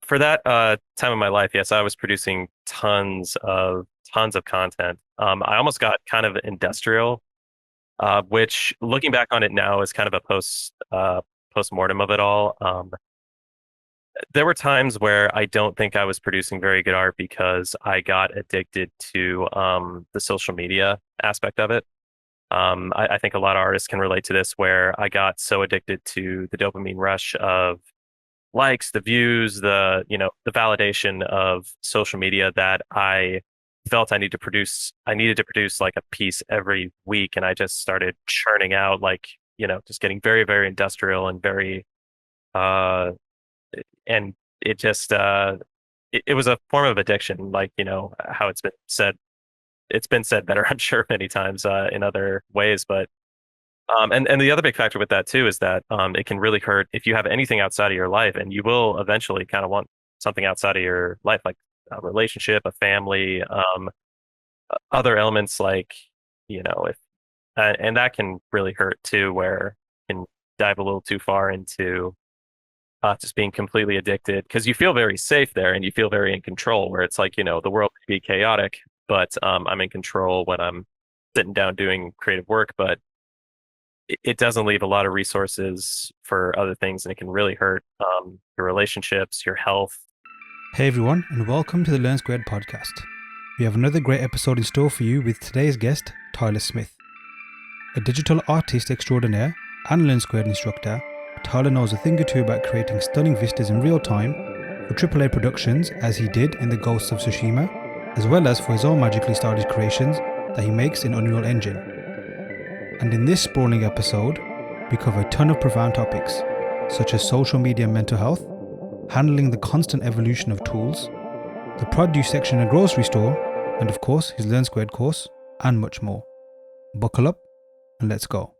For that time of my life, yes, I was producing tons of content. I almost got kind of industrial, which looking back on it now is kind of a post-mortem of it all. There were times where I don't think I was producing very good art because I got addicted to the social media aspect of it. I think a lot of artists can relate to this, where I got so addicted to the dopamine rush of likes, the views, the validation of social media that I felt I needed to produce like a piece every week. And I just started churning out like, just getting very, very industrial and very, uh, and it just, it was a form of addiction, like, how it's been said better, I'm sure, many times, in other ways, but and the other big factor with that too is that it can really hurt if you have anything outside of your life, and you will eventually kind of want something outside of your life, like a relationship, a family, other elements like, if and that can really hurt too, where it can dive a little too far into just being completely addicted because you feel very safe there and you feel very in control, where it's like, the world can be chaotic, but I'm in control when I'm sitting down doing creative work, but it doesn't leave a lot of resources for other things, and it can really hurt your relationships, your health. Hey everyone, and welcome to the Learn Squared podcast. We have another great episode in store for you with today's guest, Tyler Smith. A digital artist extraordinaire and Learn Squared instructor, Tyler knows a thing or two about creating stunning vistas in real time for AAA productions, as he did in The Ghosts of Tsushima, as well as for his own magically stylish creations that he makes in Unreal Engine. And in this sprawling episode, we cover a ton of profound topics, such as social media and mental health, handling the constant evolution of tools, the produce section in a grocery store, and of course his Learn Squared course, and much more. Buckle up and let's go.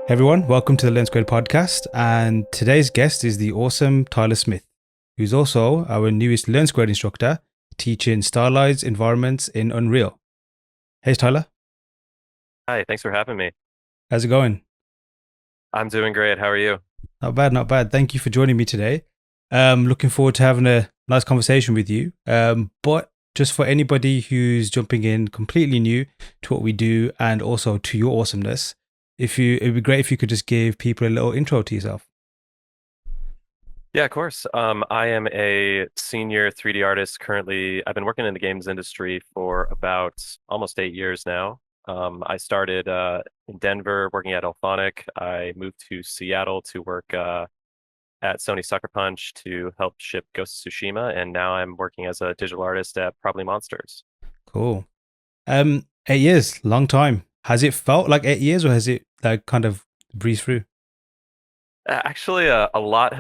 Hey everyone, welcome to the Learn Squared podcast, and today's guest is the awesome Tyler Smith, who's also our newest Learn Squared instructor, teaching stylized environments in Unreal. Hey Tyler. Hi, thanks for having me. How's it going? I'm doing great. How are you? Not bad, not bad. Thank you for joining me today. Looking forward to having a nice conversation with you. But just for anybody who's jumping in completely new to what we do and also to your awesomeness, it'd be great if you could just give people a little intro to yourself. Yeah, of course. I am a senior 3D artist currently. I've been working in the games industry for about almost 8 years now. I started in Denver working at Elphonic. I moved to Seattle to work at Sony Sucker Punch to help ship Ghost of Tsushima, and now I'm working as a digital artist at Probably Monsters. Cool. 8 years, long time. Has it felt like 8 years, or has it like kind of breezed through? Actually, a lot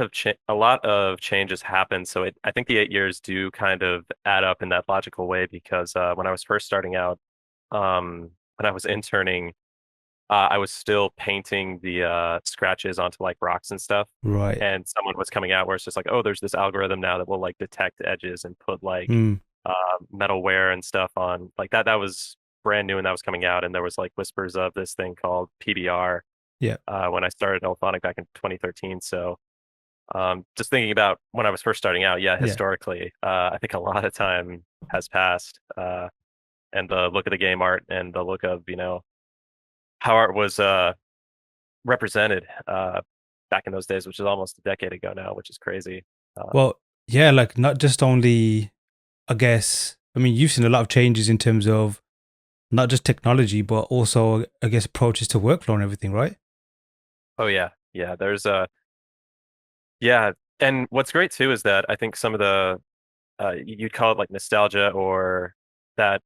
of changes happened. So I think the 8 years do kind of add up in that logical way because when I was first starting out, when I was interning, I was still painting the scratches onto like rocks and stuff. Right. And someone was coming out where it's just like, oh, there's this algorithm now that will like detect edges and put like Hmm. metal wear and stuff on like that. That was brand new and that was coming out. And there was like whispers of this thing called PBR Yeah. when I started Elphonic back in 2013. So just thinking about when I was first starting out, yeah, Yeah. historically, I think a lot of time has passed, and the look of the game art and the look of how art was represented back in those days, which is almost a decade ago now, which is crazy. Well, yeah, like not just only, I guess, I mean, you've seen a lot of changes in terms of not just technology, but also, I guess, approaches to workflow and everything, right? Oh yeah, yeah. There's a yeah, and what's great too is that I think some of the you'd call it like nostalgia or that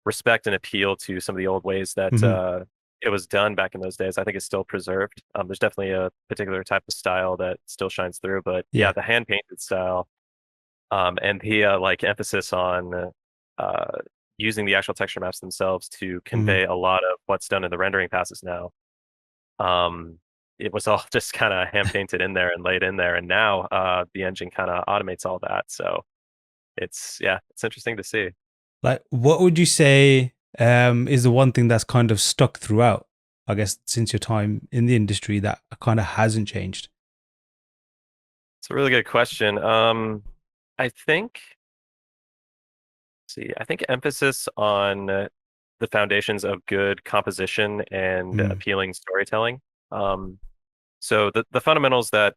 respect and appeal to some of the old ways that Mm-hmm. it was done back in those days, I think is still preserved. There's definitely a particular type of style that still shines through, but yeah, Yeah. the hand painted style, and the like emphasis on uh, using the actual texture maps themselves to Mm-hmm. convey a lot of what's done in the rendering passes now. Um, it was all just kind of hand painted in there and laid in there. And now the engine kind of automates all that. So it's interesting to see. Like, what would you say is the one thing that's kind of stuck throughout? I guess since your time in the industry, that kind of hasn't changed. It's a really good question. I think, see, I think emphasis on the foundations of good composition and Mm, appealing storytelling. Um, so the fundamentals that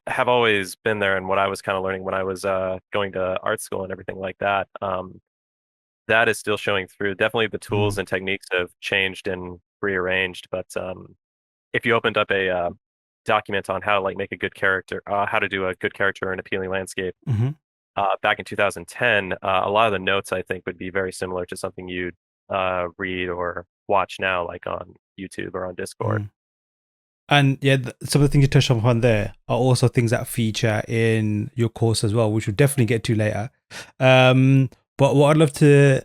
have always been there and what I was kind of learning when I was going to art school and everything like that, that is still showing through. Definitely the mm, tools and techniques have changed and rearranged, but if you opened up a document on how to like make a good character, how to do a good character in appealing landscape, hmm back in 2010, a lot of the notes I think would be very similar to something you'd read or watch now, like on YouTube or on Discord. mm. And yeah, some of the things you touched upon there are also things that feature in your course as well, which we'll definitely get to later. But what I'd love to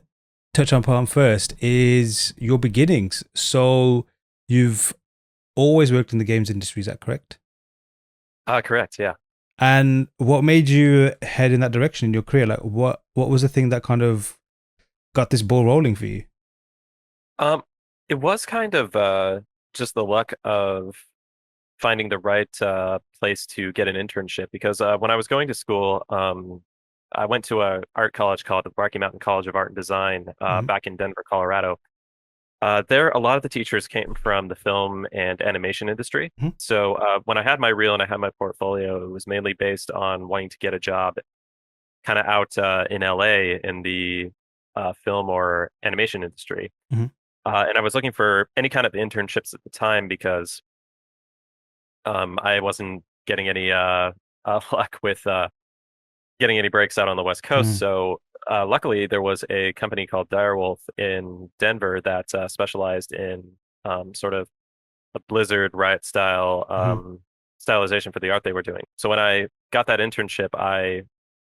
touch upon first is your beginnings. So you've always worked in the games industry, is that correct? Correct, yeah. And what made you head in that direction in your career? Like, what was the thing that kind of got this ball rolling for you? Um, it was kind of just the luck of finding the right place to get an internship because when I was going to school, I went to a art college called the Rocky Mountain College of Art and Design Hmm back in Denver, Colorado. There, a lot of the teachers came from the film and animation industry. hmm So when I had my reel and I had my portfolio, it was mainly based on wanting to get a job kind of out in LA in the film or animation industry. hmm And I was looking for any kind of internships at the time because I wasn't getting any luck with getting any breaks out on the West Coast. hmm So luckily, there was a company called Direwolf in Denver that specialized in sort of a Blizzard Riot style hmm stylization for the art they were doing. So when I got that internship, I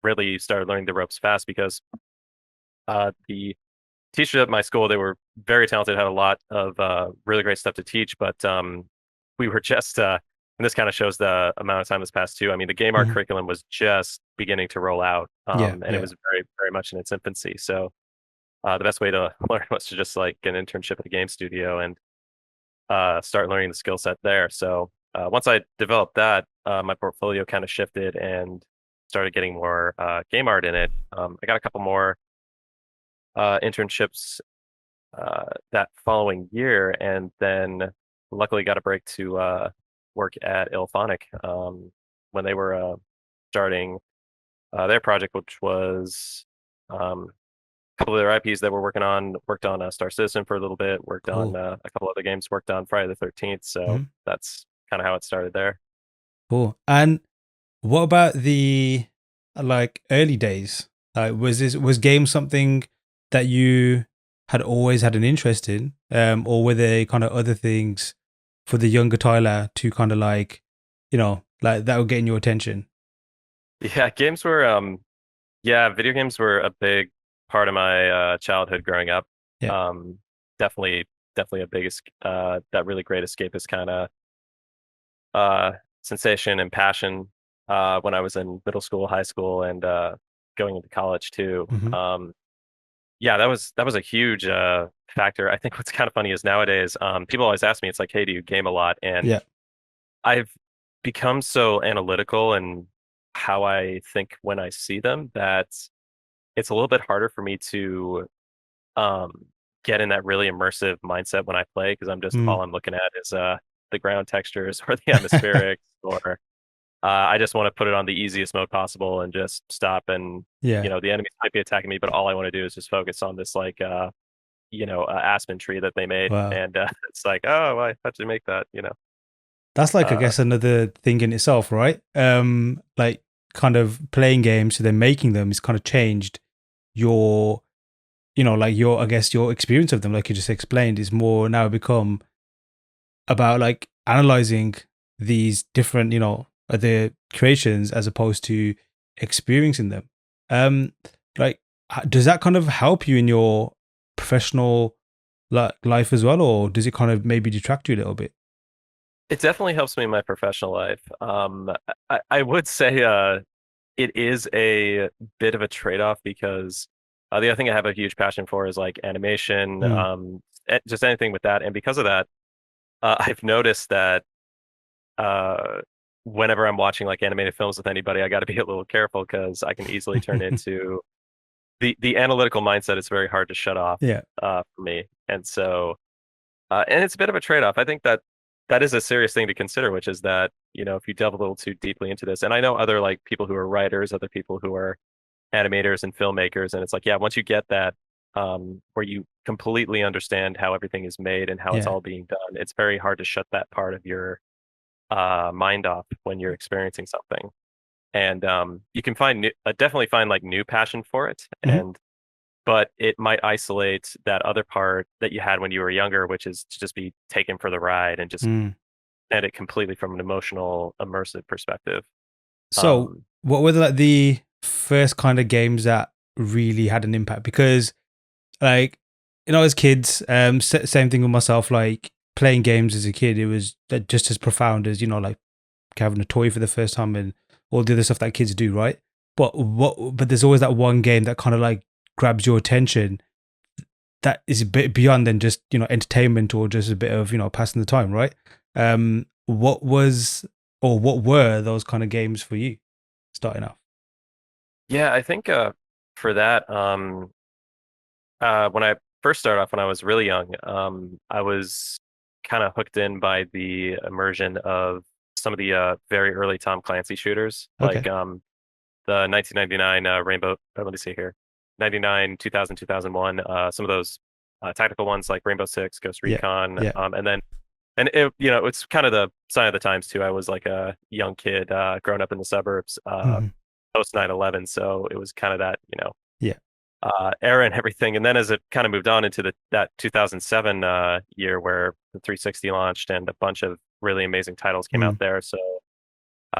really started learning the ropes fast because the teachers at my school, they were very talented, had a lot of really great stuff to teach, but we were just, and this kind of shows the amount of time that's passed too. I mean, the game art hmm curriculum was just beginning to roll out, Yeah, and it yeah. was very, very much in its infancy. So the best way to learn was to just like get an internship at a game studio and start learning the skill set there. So once I developed that, my portfolio kind of shifted and started getting more game art in it. I got a couple more internships that following year, and then luckily got a break to work at Ilphonic when they were starting their project, which was a couple of their IPs that we're working on. Worked on Star Citizen for a little bit. Worked on Cool. a couple other games. Worked on Friday the 13th. So hmm that's kind of how it started there. Cool. And what about the like early days? Like, was games something that you had always had an interest in, or were there kind of other things for the younger Tyler to kind of like, like that would get your attention? Yeah, games were yeah, video games were a big part of my childhood growing up. Yeah. Um, definitely, definitely a biggest that really great escapist kind of uh, sensation and passion when I was in middle school, high school, and going into college too. hmm Yeah, that was a huge factor. I think what's kind of funny is nowadays people always ask me, it's like, "Hey, do you game a lot?" And Yeah. I've become so analytical in how I think when I see them that it's a little bit harder for me to um, get in that really immersive mindset when I play because I'm just Mm. all I'm looking at is the ground textures or the atmospherics or I just want to put it on the easiest mode possible and just stop and Yeah. the enemies might be attacking me, but all I want to do is just focus on this like aspen tree that they made Wow. and it's like, oh, I had to make that. That's like, I Uh, guess, another thing in itself, right? Like kind of playing games to then making them is kind of changed your, like your, I guess, your experience of them, like you just explained, is more now become about like analyzing these different, other creations as opposed to experiencing them. Um, like, does that kind of help you in your professional life as well, or does it kind of maybe detract you a little bit? It definitely helps me in my professional life. I would say it is a bit of a trade-off because the other thing I have a huge passion for is like animation, Mm. just anything with that. And because of that, I've noticed that uh, whenever I'm watching like animated films with anybody, I got to be a little careful because I can easily turn into the analytical mindset is very hard to shut off Yeah. for me. And so and it's a bit of a trade-off. I think that that is a serious thing to consider, which is that, if you delve a little too deeply into this, and I know other like people who are writers, other people who are animators and filmmakers, and it's like, yeah, once you get that, where you completely understand how everything is made and how it's Yeah. all being done, it's very hard to shut that part of your mind off when you're experiencing something. And you can definitely find like new passion for it, Hmm. and but it might isolate that other part that you had when you were younger, which is to just be taken for the ride and just Mm. at it completely from an emotional, immersive perspective. So, Um, what were like the first kind of games that really had an impact? Because, like, as kids, same thing with myself. Like playing games as a kid, it was just as profound as like having a toy for the first time and all the other stuff that kids do, right? But there's always that one game that kind of like grabs your attention that is a bit beyond than just entertainment or just a bit of passing the time, right? What was or what were those kind of games for you starting off? yeah, I think for that, when I first started off when I was really young, I was kind of hooked in by the immersion of some of the very early Tom Clancy shooters, like Okay. the 1999 Rainbow. Let me see here, 99, 2000, 2001. Some of those tactical ones like Rainbow Six, Ghost Yeah. Recon, Yeah. and then and it's kind of the sign of the times too. I was like a young kid growing up in the suburbs Hmm. post 9/11, so it was kind of that Yeah. era and everything. And then as it kind of moved on into that 2007 year where the 360 launched and a bunch of really amazing titles came out Mm. there. So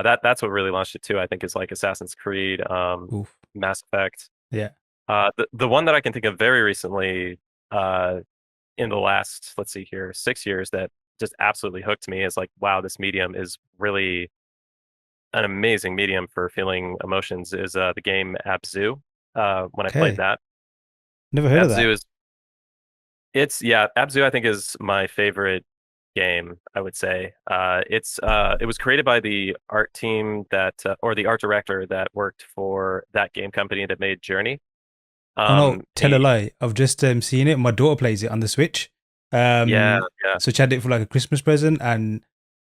that's what really launched it too. I think is like Assassin's Creed, Oof. Mass Effect. Yeah. The one that I can think of very recently uh, in the last, let's see here, 6 years that just absolutely hooked me is like, wow, this medium is really an amazing medium for feeling emotions is the game Abzu. When I played Okay. that, Never heard of that. Abzu is Abzu I think is my favorite game, I would say. It was created by the art team that or the art director that worked for that game company that made Journey. Oh no, tell a He lie. I've just seen it. My daughter plays it on the Switch. Yeah, yeah, So she had it for like a Christmas present, and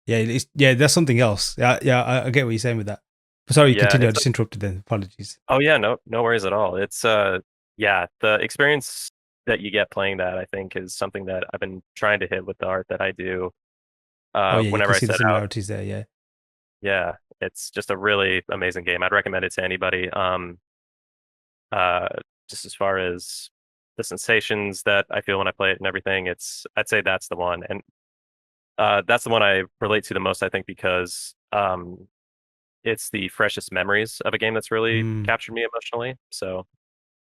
yeah, yeah, that's something else. Yeah, yeah, I get what you're saying with that. But sorry, yeah. continue. I It's just interrupted then. Apologies. Oh yeah, no worries at all. It's yeah, the experience that you get playing that I think is something that I've been trying to hit with the art that I do Oh yeah, you whenever can I see the set out. similarities there. Yeah. Yeah, it's just a really amazing game. I'd recommend it to anybody. Uh just as far as the sensations that I feel when I play it and everything, I'd say that's the one. And that's the one I relate to the most, I think, because it's the freshest memories of a game that's really Mm. captured me emotionally. So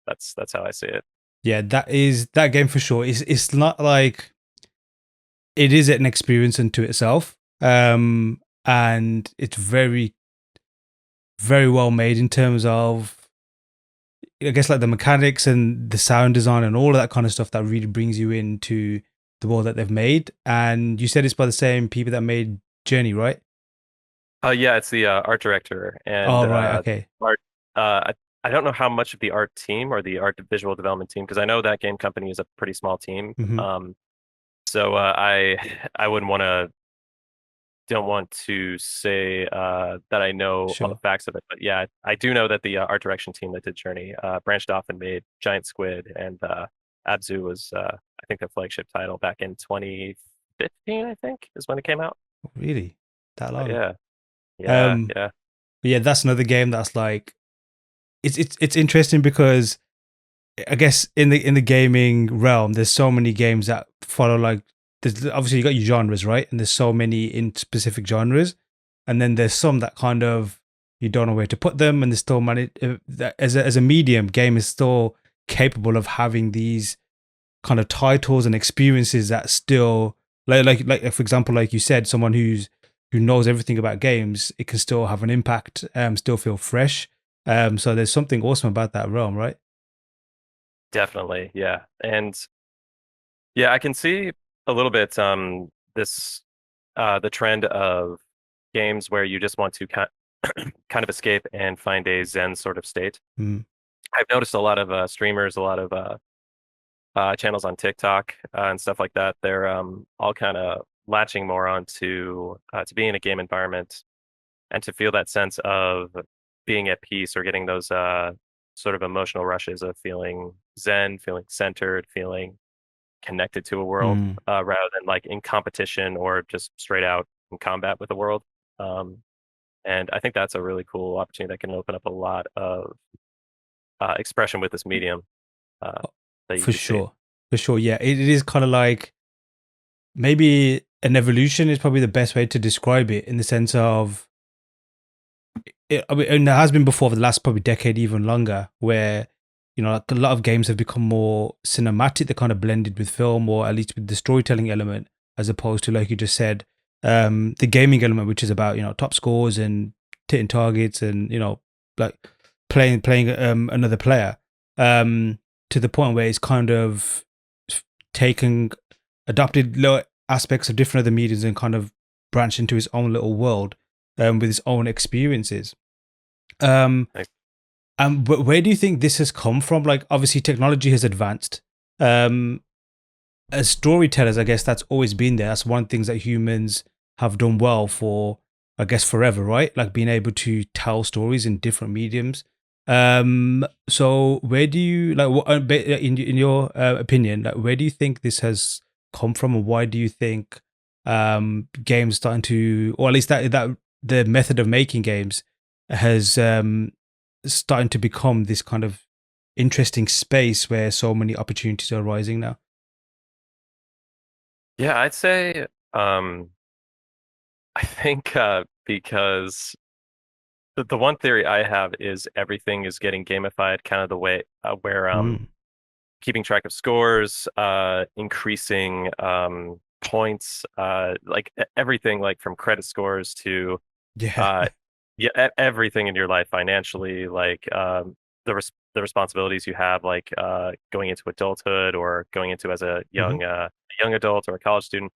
that's how I see it. Yeah, that is that game for sure. It's not like it is an experience unto itself. And it's very very well made in terms of I guess like the mechanics and the sound design and all of that kind of stuff that really brings you into the world that they've made. And you said it's by the same people that made Journey, right? Yeah, it's the art director and Oh, right. Okay. art. I don't know how much of the art team or the art visual development team because I know that game company is a pretty small team. Hmm. So I wouldn't want to don't want to say that I know all the Sure. facts of it, but yeah, I do know that the art direction team that did Journey branched off and made Giant Squid, and Abzu was I think the flagship title back in 2015, I think is when it came out. Really? That But long? yeah, yeah, Um, yeah. but yeah, that's another game that's like it's interesting because I guess in the gaming realm, there's so many games that follow like there's obviously you got your genres, right? And there's so many in specific genres, and then there's some that kind of you don't know where to put them, and there's still many that as a medium, game is still capable of having these kind of titles and experiences that still For example, like you said, someone who knows everything about games, it can still have an impact, still feel fresh. So there's something awesome about that realm, right? Definitely, yeah. And yeah, I can see a little bit this the trend of games where you just want to kind of escape and find a Zen sort of state. Mm, I've noticed a lot of streamers, a lot of channels on TikTok and stuff like that. They're all kind of latching more onto to being in a game environment and to feel that sense of being at peace or getting those sort of emotional rushes of feeling zen, feeling centered, feeling connected to a world, mm, rather than like in competition or just straight out in combat with the world. Um, and I think that's a really cool opportunity that can open up a lot of expression with this medium uh, that you for could see. sure, for sure. Yeah, it is kind of like maybe an evolution is probably the best way to describe it in the sense of I mean, and there has been before for the last probably decade, even longer, where like a lot of games have become more cinematic. They're kind of blended with film, or at least with the storytelling element, as opposed to like you just said, the gaming element, which is about top scores and hitting targets, and like playing another player, to the point where it's kind of taken adopted little aspects of different other mediums and kind of branched into its own little world, with its own experiences. Um, Like, and where do you think this has come from? Like, obviously, technology has advanced. Um, as storytellers, I guess that's always been there. That's one of the things that humans have done well for, I guess, forever, right? Like being able to tell stories in different mediums. So where do you like what in your opinion, like where do you think this has come from, and why do you think games starting to, or at least that the method of making games has starting to become this kind of interesting space where so many opportunities are rising now? yeah, I'd say I think because the one theory I have is everything is getting gamified, kind of the way where Mm. keeping track of scores, increasing points, like everything, like from credit scores to Yeah. uh, yeah, everything in your life financially, like the responsibilities you have, like going into adulthood or going into as a Hmm. young adult or a college student,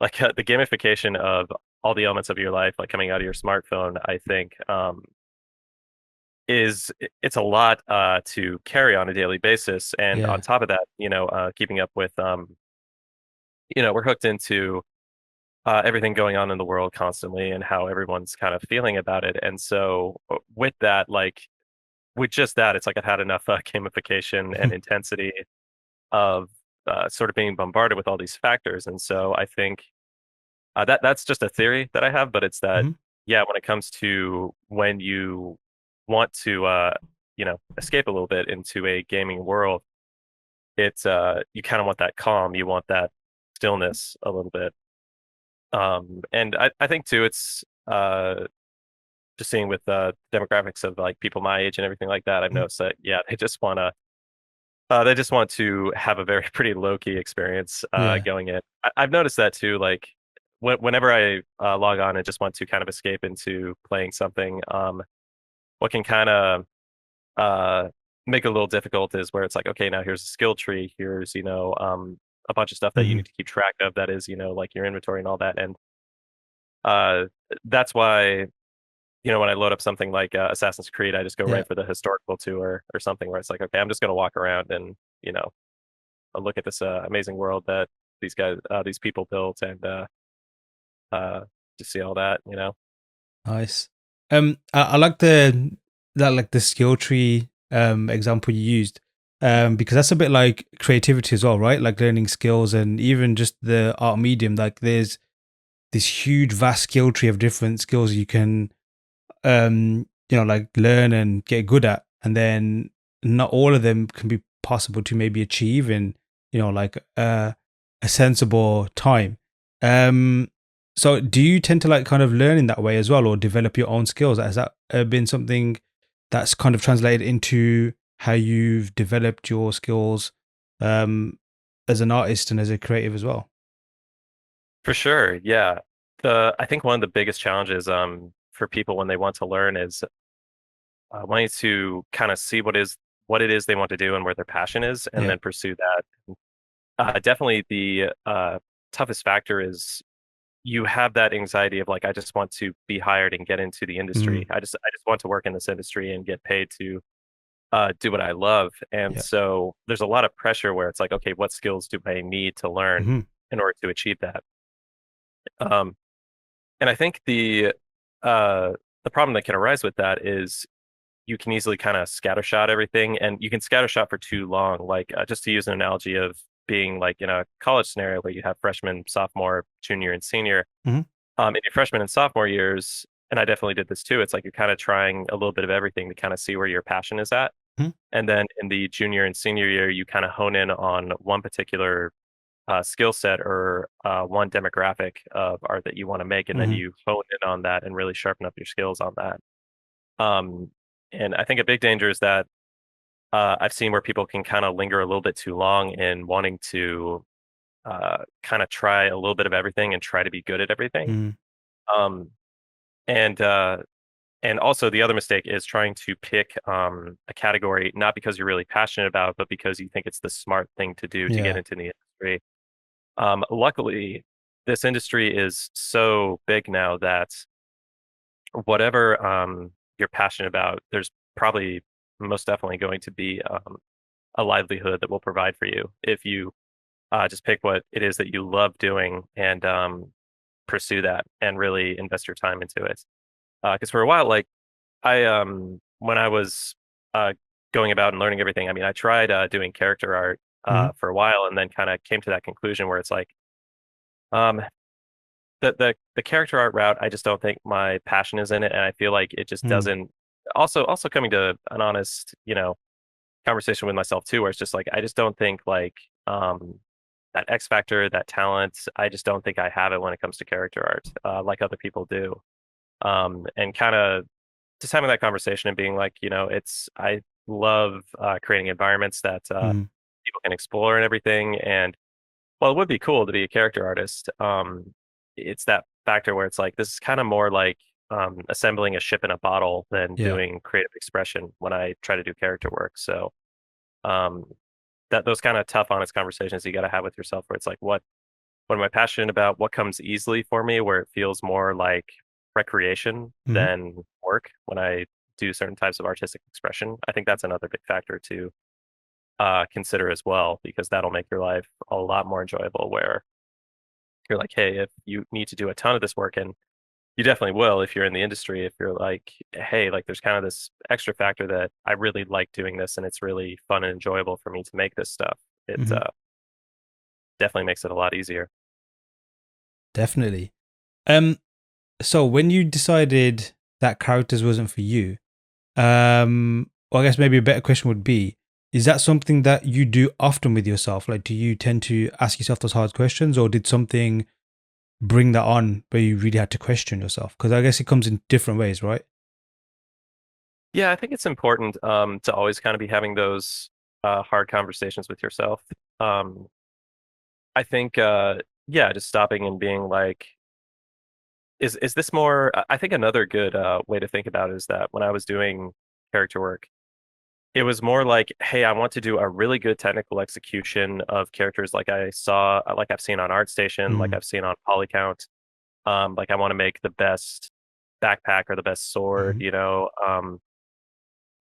like the gamification of all the elements of your life, like coming out of your smartphone, I think it's a lot to carry on a daily basis. And on Yeah. top of that, keeping up with we're hooked into everything going on in the world constantly and how everyone's kind of feeling about it. And so with that, like with just that, it's like I've had enough gamification and intensity of sort of being bombarded with all these factors. And so I think that's just a theory that I have, but it's that Hmm. yeah, when it comes to when you want to escape a little bit into a gaming world, it's you kind of want that calm, you want that stillness a little bit. And I think too, it's just seeing with the demographics of like people my age and everything like that, I've noticed that yeah, they just want to have a very pretty low key experience Yeah. going in. I've noticed that too. Like whenever I log on and just want to kind of escape into playing something, what can kind of uh, make it a little difficult is where it's like, okay, now here's a skill tree, here's a bunch of stuff that you Hmm. need to keep track of. That is like your inventory and all that, and uh, that's why when I load up something like Assassin's Creed, I just go Yeah. right for the historical tour or something where it's like, okay, I'm just gonna walk around and look at this amazing world that these people built, and uh, just see all that. Nice. I like the skill tree example you used. Because that's a bit like creativity as well, right? Like learning skills and even just the art medium. Like there's this huge vast skill tree of different skills you can like learn and get good at, and then not all of them can be possible to maybe achieve in like a sensible time. um so do you tend to like kind of learn in that way as well, or develop your own skills? Has that been something that's kind of translated into how you've developed your skills, um as an artist and as a creative as well? For sure. Yeah. I think one of the biggest challenges for people when they want to learn is wanting to kind of see what it is they want to do and where their passion is, and Yeah. then pursue that. Definitely the toughest factor is you have that anxiety of like, I just want to be hired and get into the Mm, industry. I just want to work in this industry and get paid to do what I love. And yeah. so there's a lot of pressure where it's like, okay, what skills do I need to learn Hmm. in order to achieve that? Um, and I think uh, the problem that can arise with that is you can easily kind of scattershot everything, and you can scattershot for too long. Like just to use an analogy of being like in a college scenario where you have freshman, sophomore, junior, and senior. Hmm. In your freshman and sophomore years, and I definitely did this too. It's like you're kind of trying a little bit of everything to kind of see where your passion is at. Hmm. And then in the junior and senior year, you kind of hone in on one particular skill set or one demographic of art that you want to make, and then Hmm. you hone in on that and really sharpen up your skills on that. Um, and I think a big danger is that I've seen where people can kind of linger a little bit too long in wanting to kind of try a little bit of everything and try to be good at everything. Hmm. Um, and uh, and also the other mistake is trying to pick a category not because you're really passionate about, but because you think it's the smart thing to do to get Yeah. into the industry. Luckily, this industry is so big now that whatever you're passionate about, there's probably most definitely going to be a livelihood that will provide for you if you just pick what it is that you love doing and pursue that and really invest your time into it. Because for a while, like when I was uh, going about and learning everything, I mean, I tried doing character art Hmm. for a while and then kind of came to that conclusion where it's like, um, the character art route, I just don't think my passion is in it, and I feel like it just Hmm. doesn't. Also coming to an honest, conversation with myself too, where it's just like I just don't think like that X factor, that talent, I just don't think I have it when it comes to character art, like other people do. And kind of just having that conversation and being like, I love creating environments that Hmm. people can explore and everything. And well, it would be cool to be a character artist. It's that factor where it's like this is kind of more like assembling a ship in a bottle than Yeah. doing creative expression when I try to do character work. So um, that those kind of tough, honest conversations you got to have with yourself, where it's like, what am I passionate about? What comes easily for me, where it feels more like recreation Hmm. than work when I do certain types of artistic expression. I think that's another big factor to consider as well, because that'll make your life a lot more enjoyable. Where you're like, hey, if you need to do a ton of this work, and you definitely will if you're in the industry, if you're like, hey, like there's kind of this extra factor that I really like doing this and it's really fun and enjoyable for me to make this stuff. It Hmm. definitely makes it a lot easier. Definitely. Um, so when you decided that characters wasn't for you, well, I guess maybe a better question would be, is that something that you do often with yourself? Like, do you tend to ask yourself those hard questions, or did something bring that on where you really had to question yourself? Because I guess it comes in different ways, right? Yeah, I think it's important to always kind of be having those hard conversations with yourself. Um, I think yeah, just stopping and being like, is this more? I think another good way to think about it is that when I was doing character work, it was more like, hey, I want to do a really good technical execution of characters like I've seen on ArtStation, like Mm, I've seen on Polycount. Like I want to make the best backpack or the best sword, mm,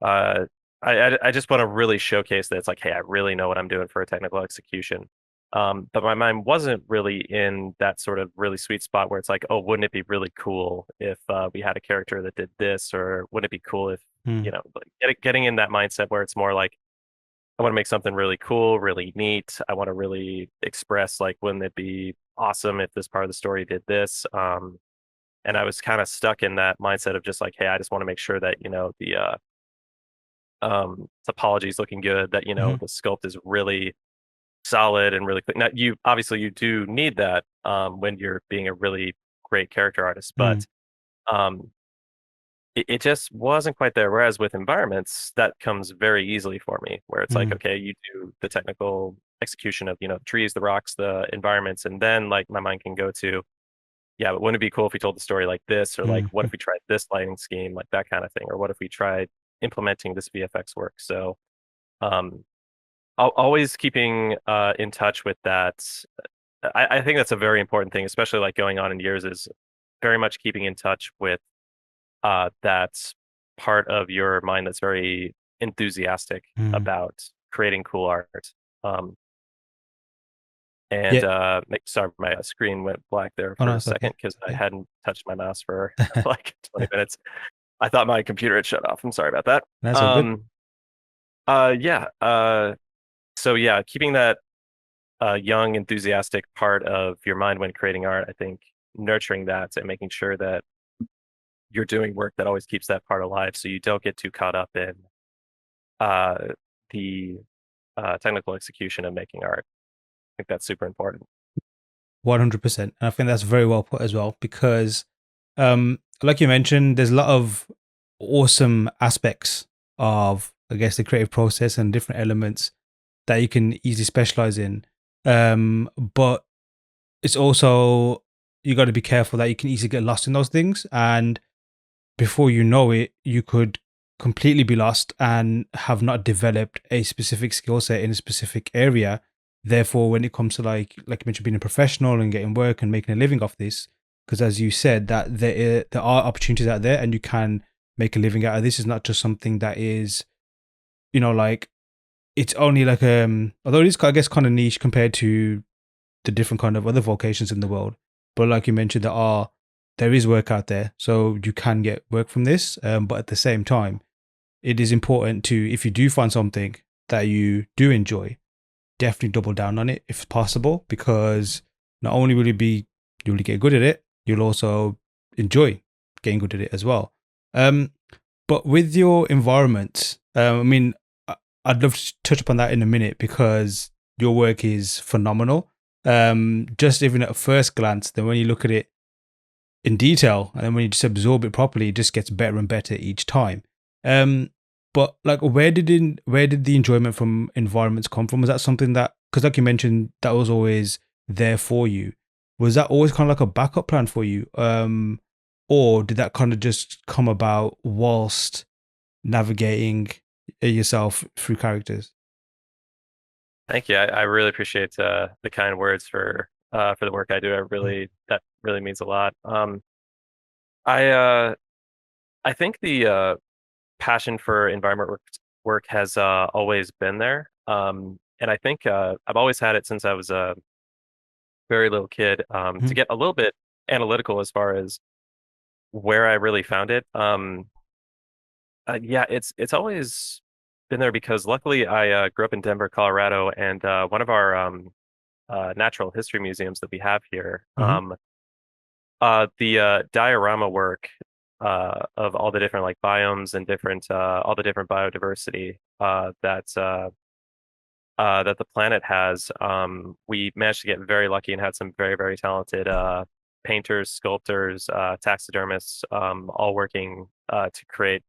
Uh, I just want to really showcase that it's like, hey, I really know what I'm doing for a technical execution. But my mind wasn't really in that sort of really sweet spot where it's like, oh, wouldn't it be really cool if we had a character that did this, or wouldn't it be cool if, mm, like getting in that mindset where it's more like, I want to make something really cool, really neat. I want to really express like, wouldn't it be awesome if this part of the story did this? And I was kind of stuck in that mindset of just like, hey, I just want to make sure that, the topology is looking good, that mm, the sculpt is really solid and really clean. Now you obviously you do need that when you're being a really great character artist, mm, but um it just wasn't quite there. Whereas with environments, that comes very easily for me, where it's like, Mm, okay, you do the technical execution of, the trees, the rocks, the environments, and then like my mind can go to, yeah, but wouldn't it be cool if we told the story like this, or like, mm, what mm. if we tried this lighting scheme, like that kind of thing, or what if we tried implementing this VFX work? So, um, always keeping in touch with that. I think that's a very important thing, especially like going on in years, is very much keeping in touch with that part of your mind that's very enthusiastic Mm. about creating cool art. Um, Yeah. and sorry, my screen went black there Oh for no, a it's okay. second because It's I okay. hadn't touched my mouse for like 20 minutes. I thought my computer had shut off. I'm sorry about that. That's all good. Um, yeah. So yeah, keeping that young, enthusiastic part of your mind when creating art, I think nurturing that and making sure that you're doing work that always keeps that part alive, so you don't get too caught up in uh, the technical execution of making art. I think that's super important. 100%. And I think that's very well put as well because, like you mentioned, there's a lot of awesome aspects of, I guess, the creative process and different elements that you can easily specialize in. But it's also, you got to be careful that you can easily get lost in those things. And before you know it, you could completely be lost and have not developed a specific skill set in a specific area. Therefore, when it comes to like you mentioned, being a professional and getting work and making a living off this, because as you said, that there are opportunities out there and you can make a living out of this. Is not just something that is, like it's only like although it is, I guess, kind of niche compared to the different kind of other vocations in the world. But like you mentioned, there is work out there, so you can get work from this. But at the same time, it is important to, if you do find something that you do enjoy, definitely double down on it if possible, because not only will you'll get good at it, you'll also enjoy getting good at it as well. Um, but with your environment, I mean, I'd love to touch upon that in a minute because your work is phenomenal. Just even at first glance, then when you look at it in detail and then when you just absorb it properly, it just gets better and better each time. Um, but like, where did the enjoyment from environments come from? Was that something that, because like you mentioned, that was always there for you? Was that always kind of like a backup plan for you? Or did that kind of just come about whilst navigating yourself through characters? Thank you. I really appreciate the kind words for the work I do. That really means a lot. I uh, I think the passion for environment work has always been there. And I think I've always had it since I was a very little kid. To Mm, get a little bit analytical as far as where I really found it. Yeah, it's always been there because luckily I grew up in Denver, Colorado, and one of our natural history museums that we have here, mhm, the diorama work of all the different like biomes and different all the different biodiversity that the planet has. We managed to get very lucky and had some very, very talented painters, sculptors, taxidermists, all working to create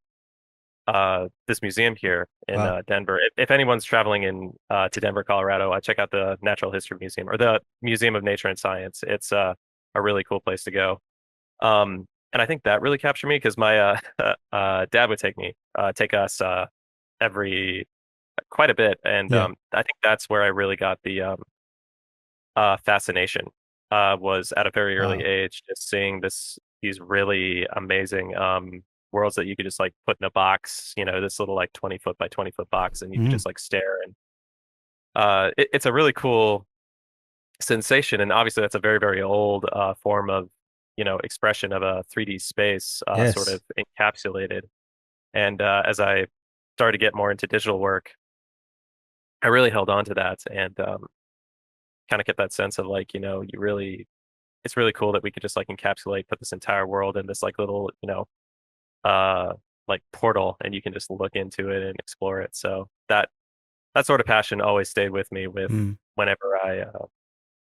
this museum here in wow. Denver. If anyone's traveling in to Denver, Colorado, check out the Natural History Museum or the Museum of Nature and Science. It's a really cool place to go. And I think that really captured me because my dad would take us every quite a bit, and Yeah. I think that's where I really got the fascination. Was at a very early Wow. age, just seeing these really amazing worlds that you could just like put in a box, this little like 20 foot by 20 foot box, and you could Mhm. just like stare. And it's a really cool sensation. And obviously, that's a very, very old form of expression of a 3D space, sort Yes. of encapsulated. And as I started to get more into digital work, I really held on to that and kind of get that sense of like, it's really cool that we could just like put this entire world in this like little, uh, like portal, and you can just look into it and explore it. So that sort of passion always stayed with me with Mm. whenever I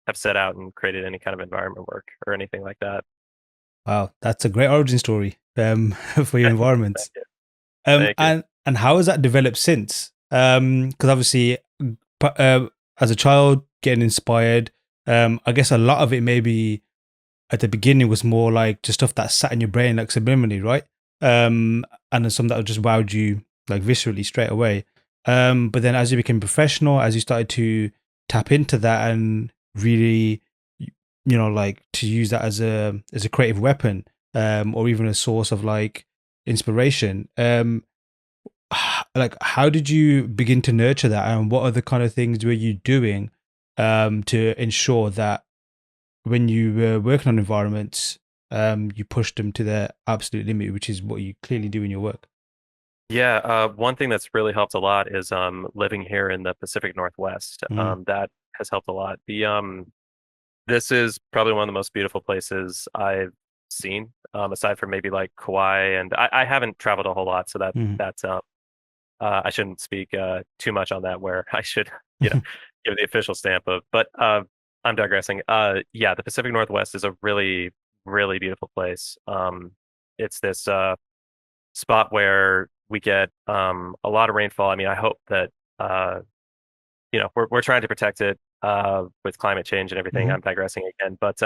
have set out and created any kind of environment work or anything like that. Wow, that's a great origin story. for your Thank environments. you. Thank you. And how has that developed since? Because obviously, as a child, getting inspired, I guess a lot of it maybe at the beginning was more like just stuff that sat in your brain like subliminally, right? And then some that just wowed you like viscerally straight away. But then as you became professional, as you started to tap into that and really, like to use that as a creative weapon, or even a source of like inspiration. Like how did you begin to nurture that, and what other kind of things were you doing to ensure that when you were working on environments, you pushed them to their absolute limit, which is what you clearly do in your work? Yeah, one thing that's really helped a lot is living here in the Pacific Northwest. Mm, That has helped a lot. The this is probably one of the most beautiful places I've seen, aside from maybe like Kauai, and I haven't traveled a whole lot, so mm, that's I shouldn't speak too much on that. Where I should, you know, give the official stamp of. But I'm digressing. Yeah, the Pacific Northwest is a really, really beautiful place. It's this spot where we get a lot of rainfall. I mean, I hope that we're trying to protect it with climate change and everything. mm, I'm digressing again, but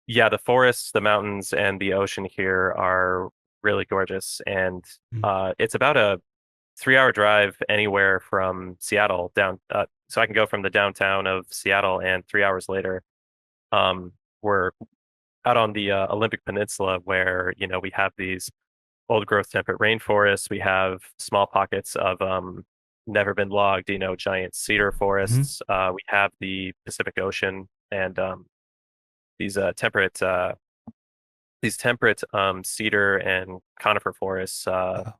yeah, the forests, the mountains, and the ocean here are really gorgeous, and mm, it's about a 3 hour drive anywhere from Seattle down. So I can go from the downtown of Seattle, and 3 hours later, we're out on the Olympic Peninsula, where we have these old growth temperate rainforests. We have small pockets of never been logged, giant cedar mm. forests. We have the Pacific Ocean and these uh, temperate uh, these temperate cedar and conifer forests Wow,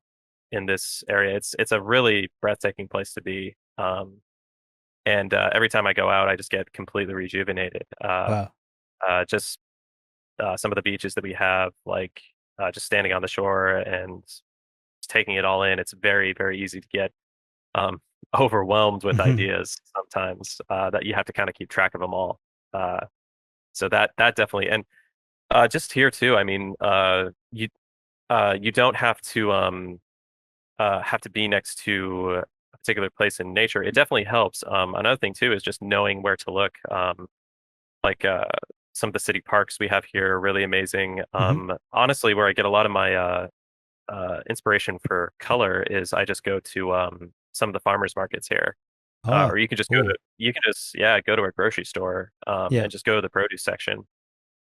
in this area. It's a really breathtaking place to be. And every time I go out, I just get completely rejuvenated. wow. Just some of the beaches that we have, like just standing on the shore and just taking it all in. It's very, very easy to get um, overwhelmed with Mhm. ideas sometimes that you have to kind of keep track of them all. Uh, so that definitely, and just here too. I mean, you don't have to be next to a particular place in nature. It definitely helps. Another thing too is just knowing where to look. Like some of the city parks we have here are really amazing. Mhm. Honestly, where I get a lot of my inspiration for color is I just go to some of the farmers markets here. Ah, Or you can just cool. go to a grocery store Yeah. and just go to the produce section.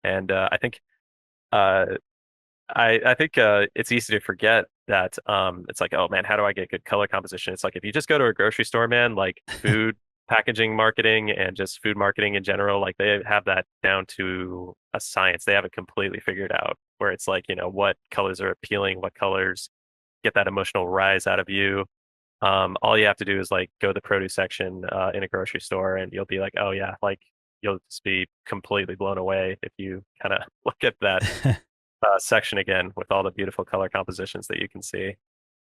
And uh, I think it's easy to forget that it's like, oh man, how do I get good color composition? It's like if you just go to a grocery store, man, like food packaging marketing and just food marketing in general, like they have that down to a science. They have it completely figured out where it's like, what colors are appealing, what colors get that emotional rise out of you. All you have to do is like go to the produce section in a grocery store and you'll be like, oh yeah, like you'll just be completely blown away if you kind of look at that section again with all the beautiful color compositions that you can see.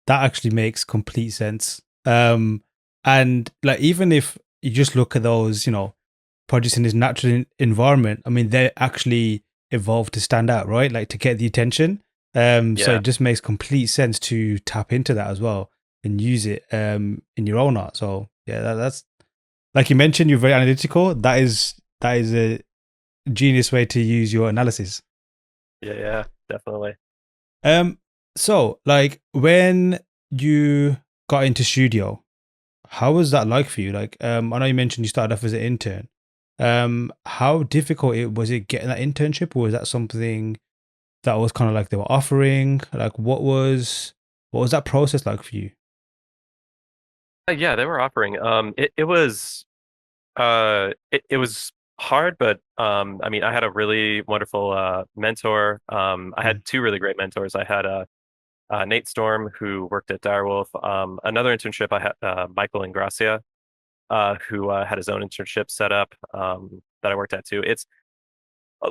That actually makes complete sense. And like even if you just look at those, produce in this natural environment, I mean, they actually evolved to stand out, right? Like to get the attention. So Yeah, it just makes complete sense to tap into that as well and use it in your own art. So yeah, that's like you mentioned, you're very analytical. That is a genius way to use your analysis. yeah, definitely. Um, so like when you got into studio, how was that like for you? Like, I know you mentioned you started off as an intern. How difficult it was it getting that internship, or was that something that was kind of like they were offering? Like, what was that process like for you? Yeah, they were offering. It was hard, but I mean, I had a really wonderful mentor. I had Mm. two really great mentors. I had Nate Storm, who worked at Direwolf. Another internship, I had Michael Ingracia, who had his own internship set up that I worked at too. It's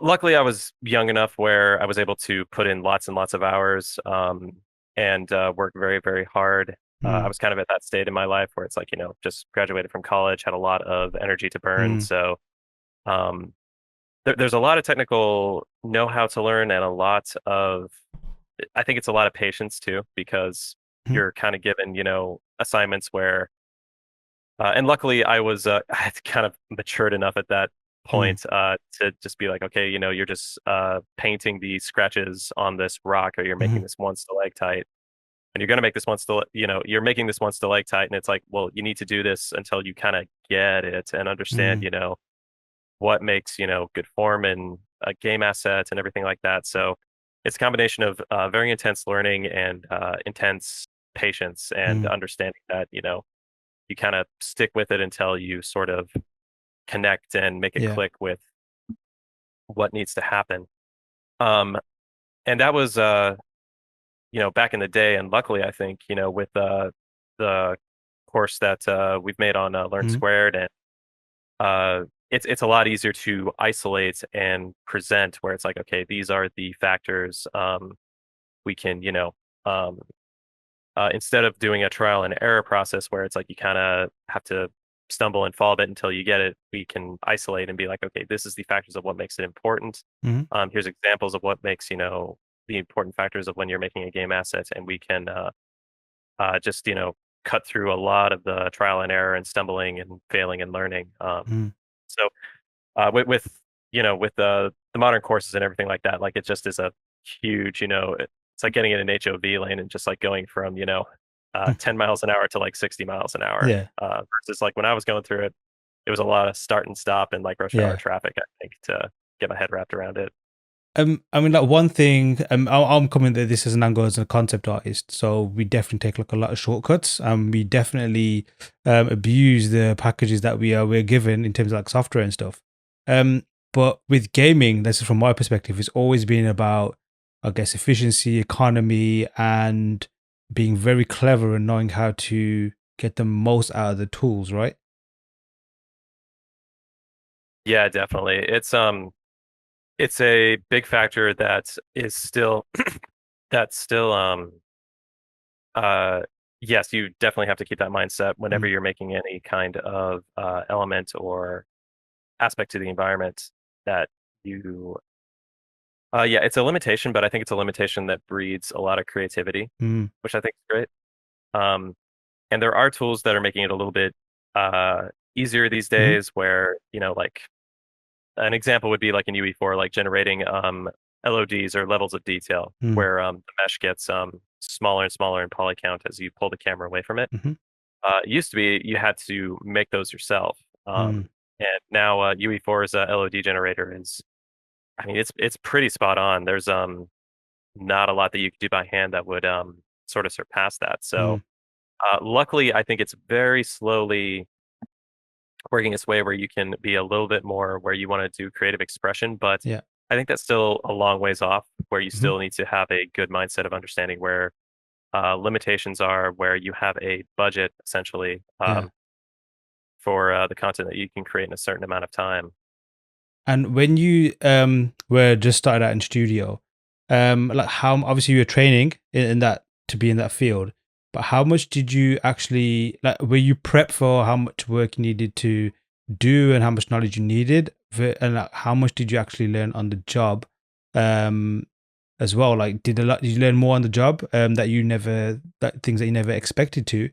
luckily I was young enough where I was able to put in lots and lots of hours and work very, very hard. I Mm. was kind of at that state in my life where it's like, just graduated from college, had a lot of energy to burn. Mm. So um, there's a lot of technical know-how to learn and a lot of I think it's a lot of patience too, because Mhm. you're kind of given, assignments where, and luckily I had kind of matured enough at that Mm. point to just be like, okay, you're just painting the scratches on this rock, or you're making Mhm. this one stalactite, and you're gonna make this one you're making this one stalactite, and it's like, well, you need to do this until you kind of get it and understand, Mm. what makes, good form and a game asset and everything like that. So it's a combination of very intense learning and intense patience and Mm. understanding that, you kind of stick with it until you sort of connect and make it Yeah. click with what needs to happen. Um, and that was, back in the day. And luckily, I think, with the course that we've made on Learn Mm. Squared, and it's a lot easier to isolate and present, where it's like, okay, these are the factors we can, um, instead of doing a trial and error process where it's like you kind of have to stumble and fall a bit until you get it. We can isolate and be like, okay, this is the factors of what makes it important. Mhm. Here's examples of what makes, the important factors of when you're making a game asset, and we can just, cut through a lot of the trial and error and stumbling and failing and learning. Mm. So with with the modern courses and everything like that, like it just is a huge, it's like getting in an HOV lane and just like going from 10 miles an hour to like 60 miles an hour, Yeah. versus like when I was going through it, it was a lot of start and stop and like rush hour Yeah. traffic, I think, to get my head wrapped around it. I mean, like one thing, I'm coming at this as an angle as a concept artist, so we definitely take like a lot of shortcuts, and we definitely abuse the packages that we're given in terms of like software and stuff. Um, but with gaming, this is from my perspective, it's always been about, I guess, efficiency, economy, and being very clever and knowing how to get the most out of the tools, right? Yeah, definitely. It's a big factor that is still that's still uh yes, you definitely have to keep that mindset whenever Mm. you're making any kind of element or aspect to the environment that you yeah, it's a limitation, but I think it's a limitation that breeds a lot of creativity, Mm. which I think is great. Um, and there are tools that are making it a little bit easier these Mm. days, where, like an example would be like in UE4, like generating LODs, or levels of detail, Mm. where the mesh gets smaller and smaller in poly count as you pull the camera away from it. Mm. It used to be you had to make those yourself. Mm. And now UE4's LOD generator is, I mean, it's pretty spot on. There's not a lot that you could do by hand that would sort of surpass that. Mm. So luckily, I think it's very slowly working its way where you can be a little bit more where you want to do creative expression, but Yeah. I think that's still a long ways off, where you Mhm. still need to have a good mindset of understanding where limitations are, where you have a budget essentially Yeah. for the content that you can create in a certain amount of time. And when you were just started out in studio, like how obviously you were training in that to be in that field, but how much did you actually like? Were you prepped for how much work you needed to do and how much knowledge you needed, and like, how much did you actually learn on the job, um, as well? Like, did you learn more on the job that you never that things that you never expected to,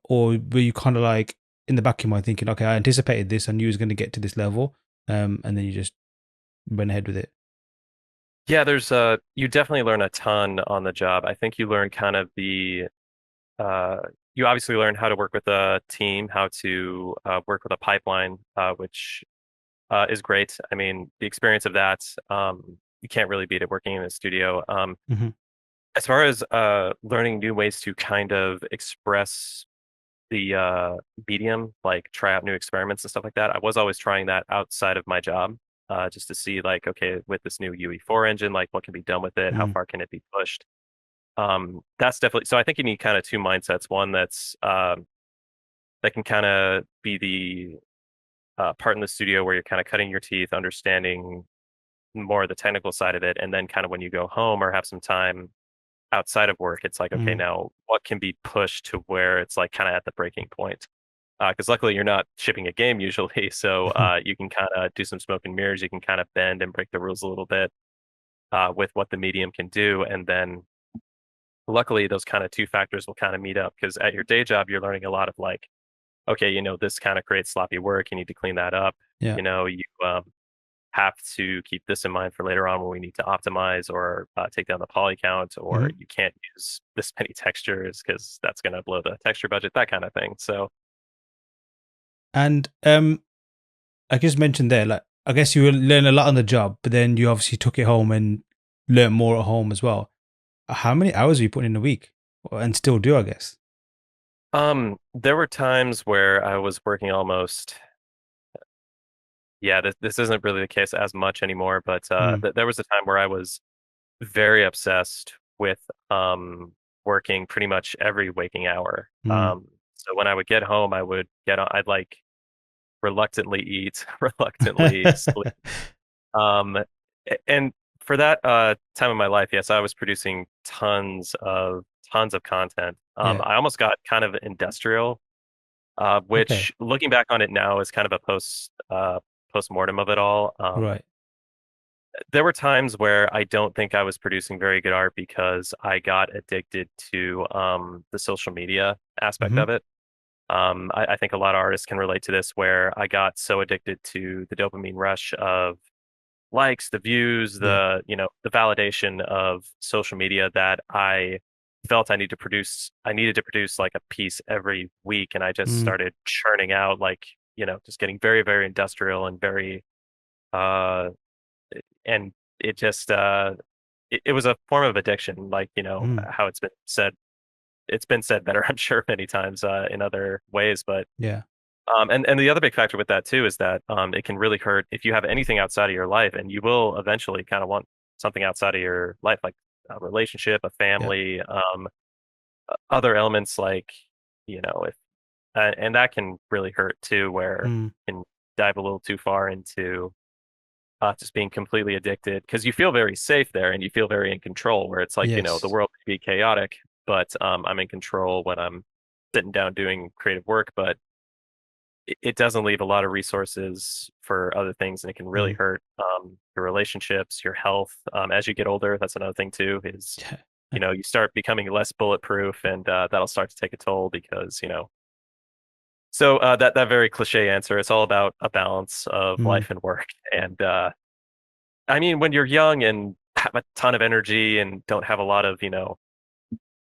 or were you kind of like in the back of your mind thinking, okay, I anticipated this, I knew it was going to get to this level, and then you just went ahead with it. Yeah, there's you definitely learn a ton on the job. I think you learn kind of uh you obviously learn how to work with a team, how to work with a pipeline, which is great. I mean, the experience of that, you can't really beat it working in a studio. Hmm. As far as learning new ways to kind of express the medium, like try out new experiments and stuff like that, I was always trying that outside of my job, just to see like, okay, with this new UE4 engine, like what can be done with it? How Mm. far can it be pushed? That's definitely, so I think you need kind of two mindsets. One that's that can kind of be the part in the studio where you're kind of cutting your teeth, understanding more of the technical side of it, and then kind of when you go home or have some time outside of work, it's like, okay, Mm. now what can be pushed to where it's like kind of at the breaking point? Because luckily you're not shipping a game usually, so you can kind of do some smoke and mirrors. You can kind of bend and break the rules a little bit. with what the medium can do. And then luckily, those kind of two factors will kind of meet up because at your day job, you're learning a lot of like, okay, this kind of creates sloppy work. You need to clean that up. Yeah. You have to keep this in mind for later on when we need to optimize or take down the poly count, or Hmm. you can't use this many textures because that's going to blow the texture budget, that kind of thing. So, And I just mentioned there, like I guess you learn a lot on the job, but then you obviously took it home and learned more at home as well. How many hours are you putting in a week, and still do, I guess? there were times where I was working almost, yeah, this isn't really the case as much anymore, but Mm, there was a time where I was very obsessed with working pretty much every waking hour. mm. So when I would get home, I would get on, I'd like reluctantly eat, reluctantly sleep. Um, and for that time of my life, yes, I was producing tons of content. Yeah. I almost got kind of industrial, Okay. which looking back on it now is kind of a post-mortem of it all. Right. There were times where I don't think I was producing very good art because I got addicted to the social media aspect Mm-hmm. of it. I think a lot of artists can relate to this, where I got so addicted to the dopamine rush of likes, the views, Yeah. the validation of social media that I felt I needed to produce like a piece every week, and I just Mm, started churning out like, just getting very, very industrial and very uh and it just it was a form of addiction, like mm. how it's been said better, I'm sure, many times in other ways. But Yeah. and the other big factor with that too is that it can really hurt if you have anything outside of your life, and you will eventually kind of want something outside of your life, like a relationship, a Yeah. family, other elements, like if and that can really hurt too, where Mm. you can dive a little too far into just being completely addicted, because you feel very safe there and you feel very in control, where it's like, the Yes. world can be chaotic, but I'm in control when I'm sitting down doing creative work. But it doesn't leave a lot of resources for other things, and it can really Mm. hurt your relationships, your health. As you get older, that's another thing too, is Yeah. you start becoming less bulletproof, and that'll start to take a toll because so that very cliche answer, it's all about a balance of Mm. life and work. And I mean, when you're young and have a ton of energy and don't have a lot of,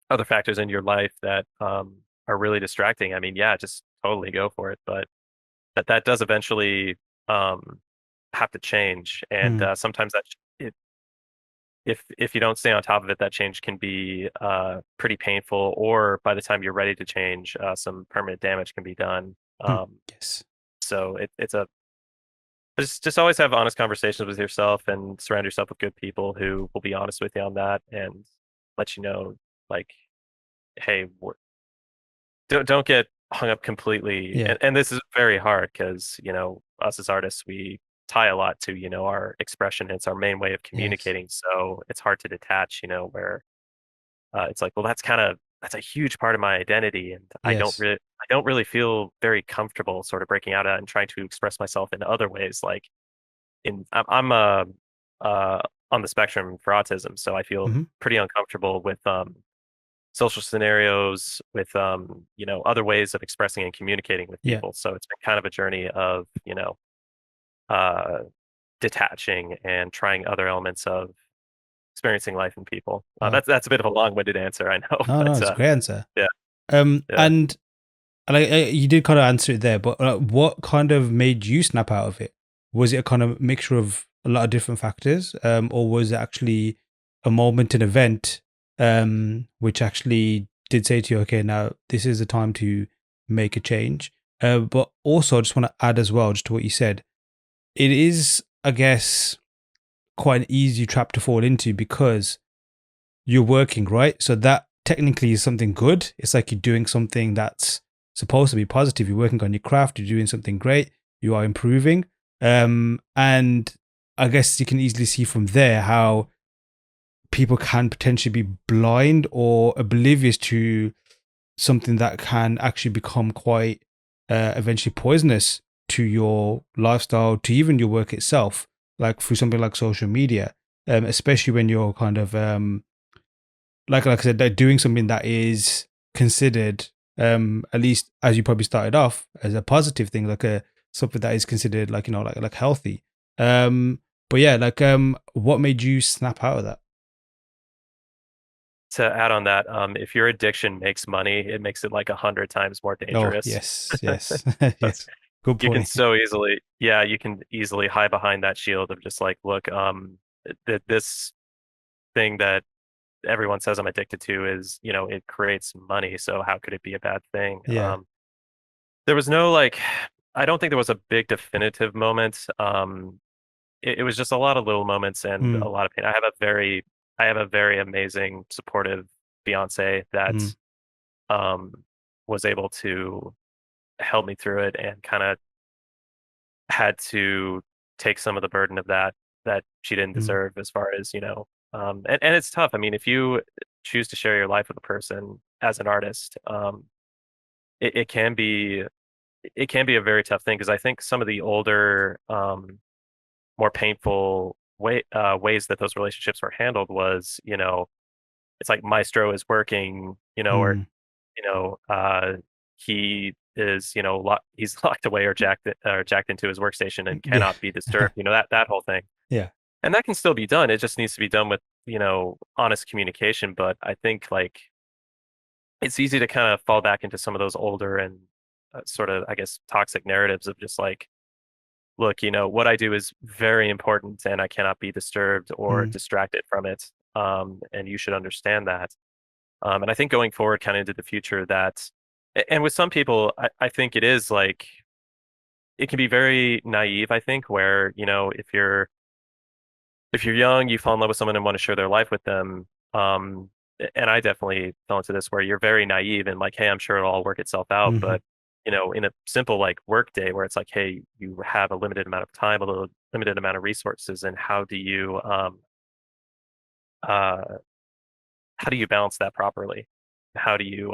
other factors in your life that are really distracting, I mean, yeah, just totally go for it. But that does eventually um, have to change, and Mm. sometimes if you don't stay on top of it, that change can be pretty painful. Or by the time you're ready to change, some permanent damage can be done. Mm. Um, Yes. so it's a just always have honest conversations with yourself and surround yourself with good people who will be honest with you on that and let you know, like, hey, don't get hung up completely. Yeah. And this is very hard because, us as artists, we tie a lot to, our expression. It's our main way of Yes. communicating. So it's hard to detach, where it's like, well, that's a huge part of my identity. And Yes. I don't really feel very comfortable sort of breaking out of that and trying to express myself in other ways. Like I'm uh, on the spectrum for autism, so I feel Mm-hmm. pretty uncomfortable with social scenarios, with other ways of expressing and communicating with Yeah. people. So it's been kind of a journey of uh, detaching and trying other elements of experiencing life in people. Wow. That's a bit of a long-winded answer, I know, No, no, but it's a great answer. yeah, yeah. And like you did kind of answer it there, but what kind of made you snap out of it? Was it a kind of mixture of a lot of different factors, or was it actually a moment, an event, which actually did say to you, okay, now this is the time to make a change? But also, I just want to add as well, just to what you said, it is, I guess, quite an easy trap to fall into because you're working, right? So that technically is something good. It's like you're doing something that's supposed to be positive. You're working on your craft, you're doing something great, you are improving. And I guess you can easily see from there how people can potentially be blind or oblivious to something that can actually become quite eventually poisonous to your lifestyle, to even your work itself, like through something like social media. especially when you're kind of like I said, they're doing something that is considered, at least as you probably started off, as a positive thing, like a something that is considered like like healthy. Um, but yeah, like what made you snap out of that? To add on that, if your addiction makes money, it makes it like 100 times more Oh dangerous. yes, yes, That's yes. Good you can point. so easily, yeah, you can easily hide behind that shield of just like, look, this thing that everyone says I'm addicted to is, it creates money, so how could it be a bad thing? Yeah. There was no like, I don't think there was a big definitive moment. It was just a lot of little moments and Mm, a lot of pain. I have a very amazing, supportive fiance that mm, um, was able to help me through it and kind of had to take some of the burden of that she didn't mm, deserve as far as, and it's tough. I mean, if you choose to share your life with a person as an artist, it, it can be it can be a very tough thing because I think some of the older, more painful ways that those relationships were handled was, it's like Maestro is working, or mm. you know, he is, he's locked away or jacked into his workstation and Yeah. cannot be disturbed. That whole thing, Yeah. and that can still be done. It just needs to be done with, honest communication. But I think like it's easy to kind of fall back into some of those older and sort of, I guess, toxic narratives of just like, look, what I do is very important and I cannot be disturbed or Mm, distracted from it. And you should understand that. And I think going forward, kind of into the future, and with some people, I think it is like, it can be very naive, I think, where, if you're young, you fall in love with someone and want to share their life with them. And I definitely fell into this where you're very naive and like, hey, I'm sure it'll all work itself out. mhm, But, in a simple like work day where it's like, hey, you have a limited amount of time, a little limited amount of resources, and uh how do you balance that properly? How do you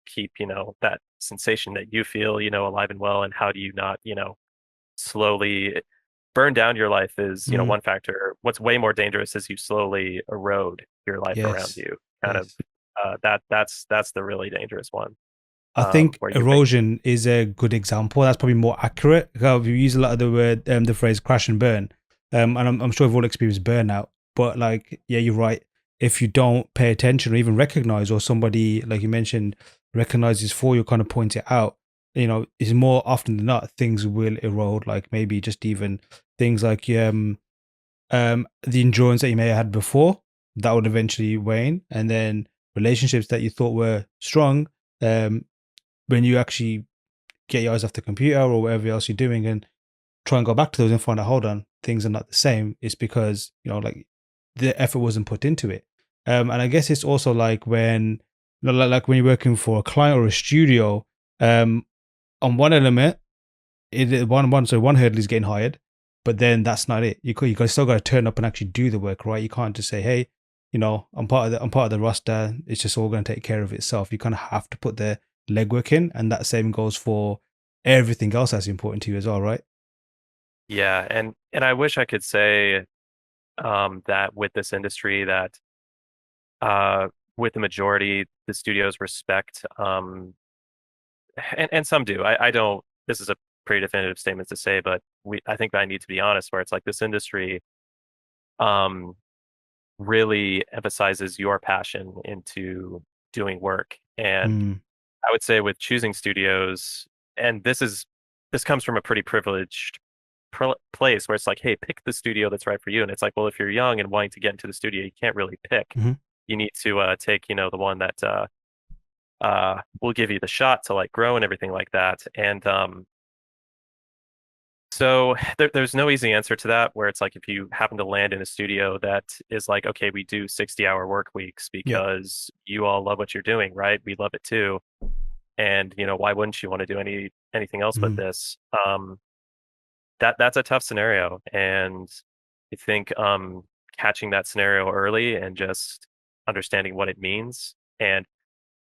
keep, that sensation that you feel, alive and well, and how do you not, slowly burn down your life is, mm. one factor. What's way more dangerous is you slowly erode your life around Yes. you. Kind of Yes. that's the really dangerous one. I think Where you make erosion is a good example. That's probably more accurate. We use a lot of the word, the phrase crash and burn. And I'm sure we've all experienced burnout. But like, yeah, you're right. If you don't pay attention or even recognize, or somebody, like you mentioned, recognizes for you, kind of point it out, is more often than not, things will erode. Like maybe just even things like the endurance that you may have had before, that would eventually wane. And then relationships that you thought were strong, um, when you actually get your eyes off the computer or whatever else you're doing and try and go back to those and find out, hold on, things are not the same. It's because, like the effort wasn't put into it. And I guess it's also like when, like when you're working for a client or a studio, um, on one element, one hurdle is getting hired, but then that's not it. You still got to turn up and actually do the work, right? You can't just say, hey, I'm part of the roster. It's just all going to take care of itself. You kind of have to put the legwork in, and that same goes for everything else that's important to you as well, right? yeah, and I wish I could say that with this industry that uh with the majority the studios respect and some do. I don't, this is a pretty definitive statement to say, but I think I need to be honest where it's like this industry um really emphasizes your passion into doing work. And Mm, I would say with choosing studios, and this comes from a pretty privileged place where it's like, hey, pick the studio that's right for you. And it's like, well, if you're young and wanting to get into the studio, you can't really pick. hmm You need to take, the one that will give you the shot to like grow and everything like that. And so there's no easy answer to that where it's like if you happen to land in a studio that is like, okay, we do 60-hour work weeks Yeah. because you all love what you're doing, right? We love it too. And why wouldn't you want to do anything else but Mm, this? That's a tough scenario. And I think catching that scenario early and just understanding what it means. And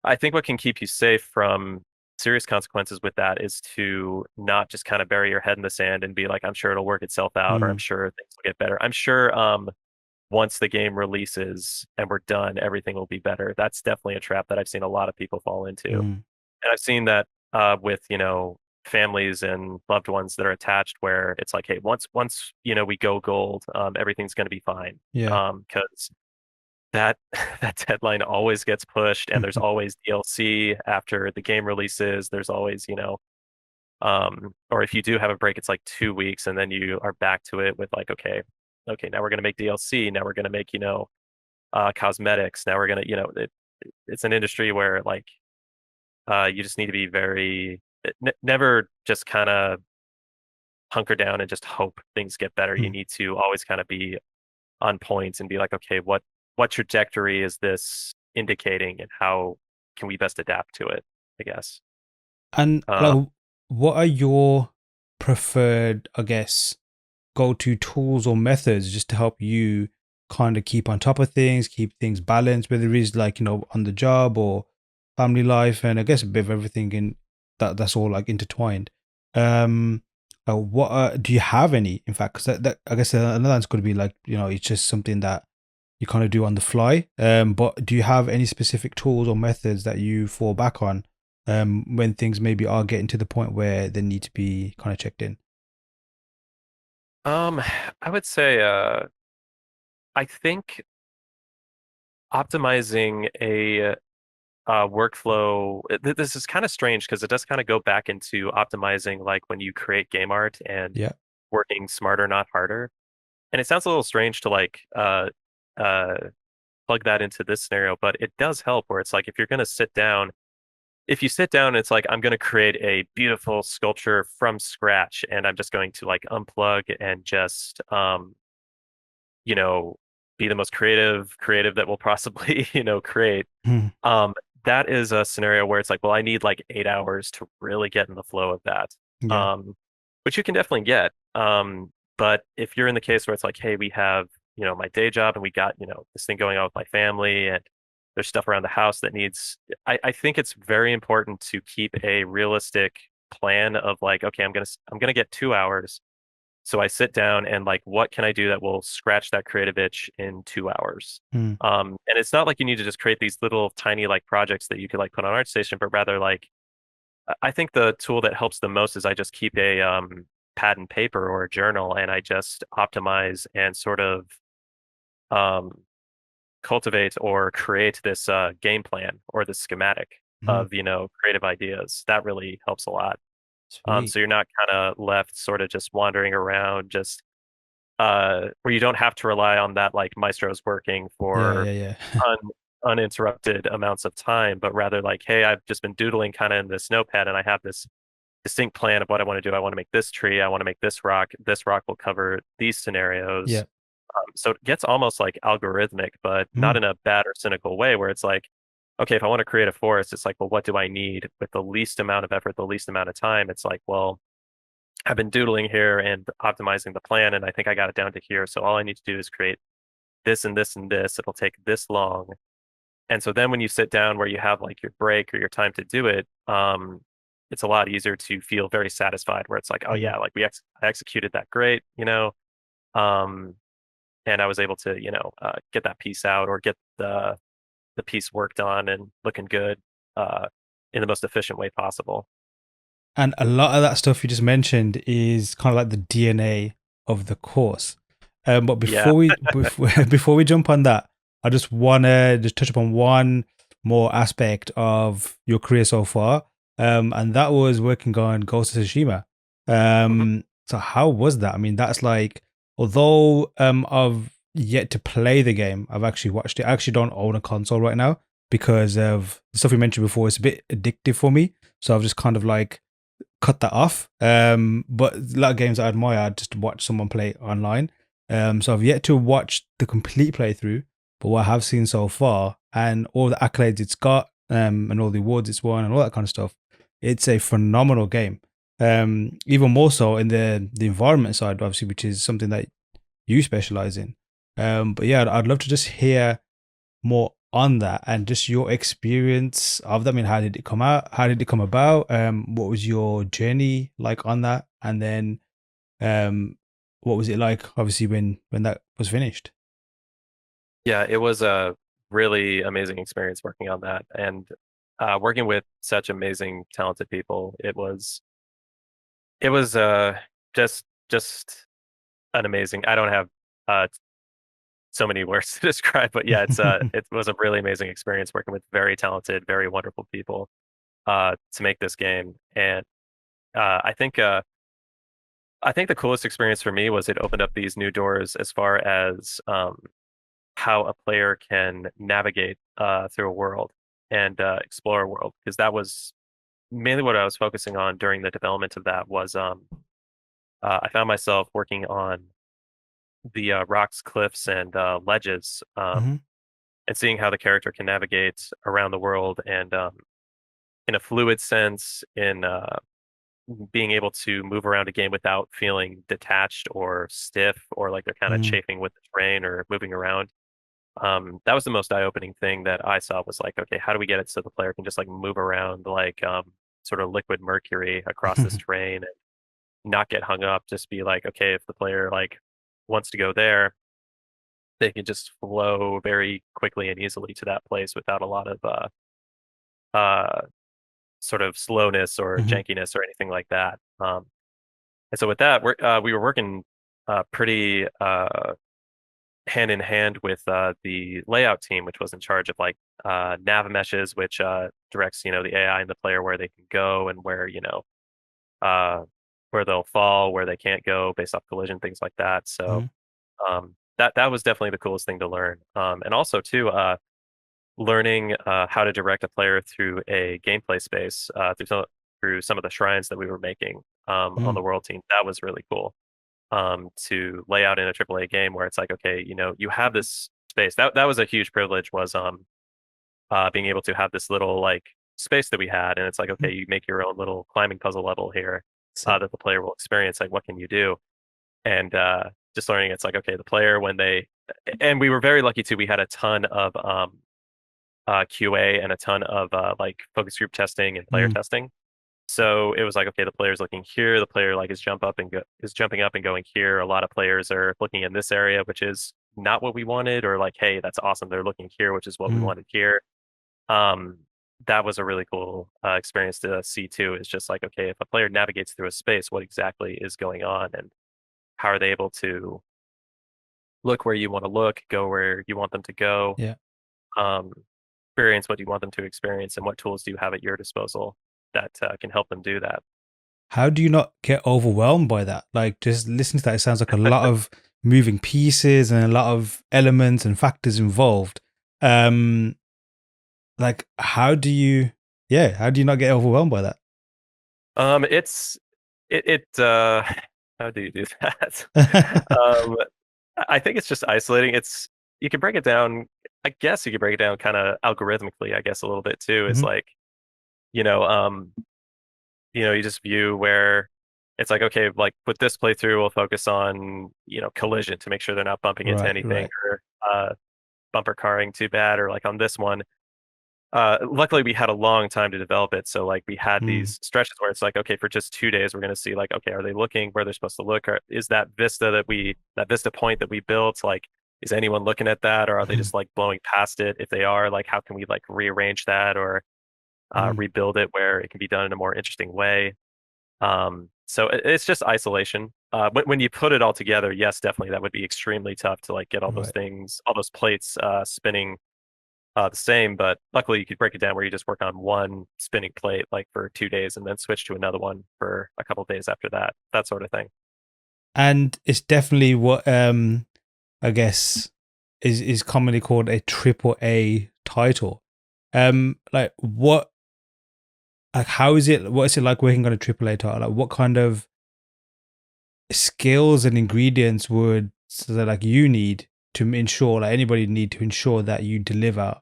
I think what can keep you safe from serious consequences with that is to not just kind of bury your head in the sand and be like, I'm sure it'll work itself out, or I'm mm, sure things will get better. I'm sure once the game releases and we're done, everything will be better. That's definitely a trap that I've seen a lot of people fall into. Mm. And I've seen that with, families and loved ones that are attached where it's like, hey, once, we go gold, everything's going to be fine. Yeah. Because that that deadline always gets pushed and there's always DLC after the game releases. There's always, or if you do have a break, it's like 2 weeks and then you are back to it with like, okay, now we're going to make DLC. Now we're going to make, cosmetics. Now we're going to, it's an industry where like, you just need to be very, never just kind of hunker down and just hope things get better. You Mm. need to always kind of be on point and be like, okay, what trajectory is this indicating and how can we best adapt to it, I guess. And Uh, like, what are your preferred, I guess, go-to tools or methods just to help you kind of keep on top of things, keep things balanced, whether it is like, on the job or family life, and I guess a bit of everything in that's all like intertwined. Um, what do you have any? In fact, because that I guess another one's going to be like, it's just something that you kind of do on the fly. But do you have any specific tools or methods that you fall back on when things maybe are getting to the point where they need to be kind of checked in? um, I would say, I think optimizing a workflow. This is kind of strange because it does kind of go back into optimizing like when you create game art and Yeah. working smarter, not harder. And it sounds a little strange to like uh, plug that into this scenario, but it does help where it's like if you're going to sit down, if you sit down, it's like I'm going to create a beautiful sculpture from scratch and I'm just going to like unplug and just you know, be the most creative that will possibly, create. Hmm. Um, that is a scenario where it's like, well, I need like 8 hours to really get in the flow of that. Yeah. Um, which you can definitely get. But if you're in the case where it's like, hey, we have, my day job and we got, this thing going on with my family and there's stuff around the house that needs, I think it's very important to keep a realistic plan of like, okay, I'm gonna get 2 hours. So I sit down and like, what can I do that will scratch that creative itch in 2 hours? Hmm. And it's not like you need to just create these little tiny like projects that you could like put on ArtStation, but rather like I think the tool that helps the most is I just keep a pad and paper or a journal and I just optimize and sort of um, cultivate or create this game plan or the schematic Hmm. of, creative ideas. That really helps a lot. Sweet. So you're not kind of left sort of just wandering around, just where you don't have to rely on that like Maestro's working Yeah. for Yeah. Yeah. un uninterrupted amounts of time, but rather like, hey, I've just been doodling kind of in this notepad and I have this distinct plan of what I want to do. I want to make this tree. I want to make this rock. This rock will cover these scenarios. Yeah. So it gets almost like algorithmic, but Hmm. not in a bad or cynical way, where it's like, okay, if I want to create a forest, it's like, well, what do I need with the least amount of effort, the least amount of time? It's like, well, I've been doodling here and optimizing the plan, and I think I got it down to here. So all I need to do is create this and this and this. It'll take this long. And so then when you sit down where you have like your break or your time to do it, it's a lot easier to feel very satisfied where it's like, oh Hmm. yeah, like I executed that great, um, and I was able to, get that piece out or get the piece worked on and looking good, uh, in the most efficient way possible. And a lot of that stuff you just mentioned is kind of like the DNA of the course. But Yeah. before we jump on that, I just wanna just touch upon one more aspect of your career so far, and that was working on Ghost of Tsushima. hmm So how was that? I mean, that's like, although I've yet to play the game, I've actually watched it. I actually don't own a console right now because of the stuff you mentioned before. It's a bit addictive for me, so I've just kind of like cut that off. But a lot of games I admire, I just watch someone play online. So I've yet to watch the complete playthrough, but what I have seen so far and all the accolades it's got, and all the awards it's won and all that kind of stuff, it's a phenomenal game. Even more so in the environment side, obviously, which is something that you specialize in. But yeah, I'd love to just hear more on that and just your experience of that. I mean, how did it come out? How did it come about? What was your journey like on that? And then um what was it like obviously when that was finished? Yeah, it was a really amazing experience working on that and working with such amazing, talented people. It was just an amazing. I don't have uh, so many words to describe, but yeah, it was a really amazing experience working with very talented, very wonderful people to make this game. And I think the coolest experience for me was it opened up these new doors as far as how a player can navigate through a world and explore a world, because that was mainly what I was focusing on during the development of that was I found myself working on the rocks, cliffs, and ledges, Hmm. and seeing how the character can navigate around the world and in a fluid sense, in being able to move around a game without feeling detached or stiff or like they're kind of Mm. chafing with the terrain or moving around. That was the most eye-opening thing that I saw was like, okay, how do we get it so the player can just like move around like sort of liquid mercury across this terrain and not get hung up, just be like, okay, if the player like wants to go there, they can just flow very quickly and easily to that place without a lot of uh sort of slowness or Hmm. jankiness or anything like that. And so with that, we were working pretty hand in hand with the layout team, which was in charge of like nav meshes, which directs the AI and the player where they can go and where uh, where they'll fall, where they can't go based off collision, things like that. So Hmm. that was definitely the coolest thing to learn. And also too, learning how to direct a player through a gameplay space through some of the shrines that we were making on Mm. the world team. That was really cool to lay out in a AAA game where it's like, okay, you have this space. That was a huge privilege was being able to have this little like space that we had, and it's like, okay, Mm. you make your own little climbing puzzle level here Sick. that the player will experience. Like, what can you do? And just learning, it's like, okay, the player when they and we were very lucky too. We had a ton of QA and a ton of like focus group testing and player Mm. testing. So it was like, okay, the player's looking here. The player like is jumping up and going here. A lot of players are looking in this area, which is not what we wanted, or like, hey, that's awesome. They're looking here, which is what we Mm. wanted here. Um, that was a really cool experience to see too. Is just like, okay, if a player navigates through a space, what exactly is going on, and how are they able to look where you want to look, go where you want them to go, Yeah. um, experience what you want them to experience, and what tools do you have at your disposal that can help them do that. How do you not get overwhelmed by that? Like, just listen to that. It sounds like a lot of moving pieces and a lot of elements and factors involved. Um, like, how do you not get overwhelmed by It's how do you do that? that? Um, I think it's just isolating. You can break it down. I guess you could break it down kind of algorithmically, I guess a little bit too. Is Hmm. like, you know, um, you just view where it's like, okay, like with this playthrough, we'll focus on, collision to make sure they're not bumping into Right, anything right. or bumper carring too bad, or like on this one. Luckily we had a long time to develop it. So like we had Mm. these stretches where it's like, okay, for just 2 days, we're going to see like, okay, are they looking where they're supposed to look? Or is that vista point that we built, like, is anyone looking at that? Or are they just like blowing past it? If they are, like, how can we like rearrange that or Mm. rebuild it where it can be done in a more interesting way? So it's just isolation. When you put it all together, yes, definitely that would be extremely tough to like get all those Right. things, all those plates spinning the same, but luckily you could break it down where you just work on one spinning plate like for 2 days and then switch to another one for a couple of days after that, that sort of thing. And it's definitely what I guess is commonly called a triple A title. Like how is it? What is it like working on a triple A title? Like, what kind of skills and ingredients would like you need to ensure, like anybody need to ensure that you deliver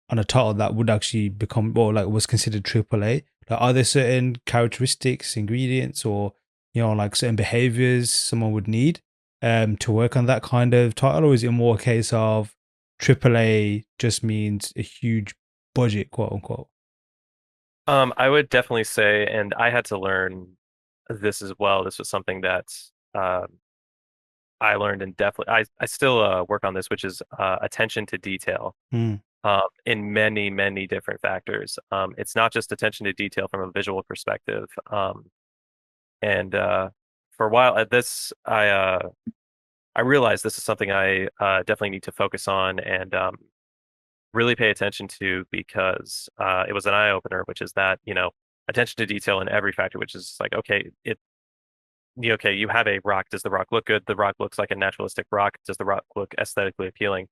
on a title that would actually become or like was considered triple A? Like, are there certain characteristics, ingredients, or like certain behaviors someone would need to work on that kind of title, or is it more a case of triple A just means a huge budget, quote unquote? I would definitely say, and I had to learn this as well. This was something that um, I learned, and definitely I still work on this, which is attention to detail Mm, in many, many different factors. It's not just attention to detail from a visual perspective. And for a while at this, I realized this is something I definitely need to focus on and really pay attention to because it was an eye opener, which is that, attention to detail in every factor, which is like, okay, okay, you have a rock. Does the rock look good? The rock looks like a naturalistic rock. Does the rock look aesthetically appealing?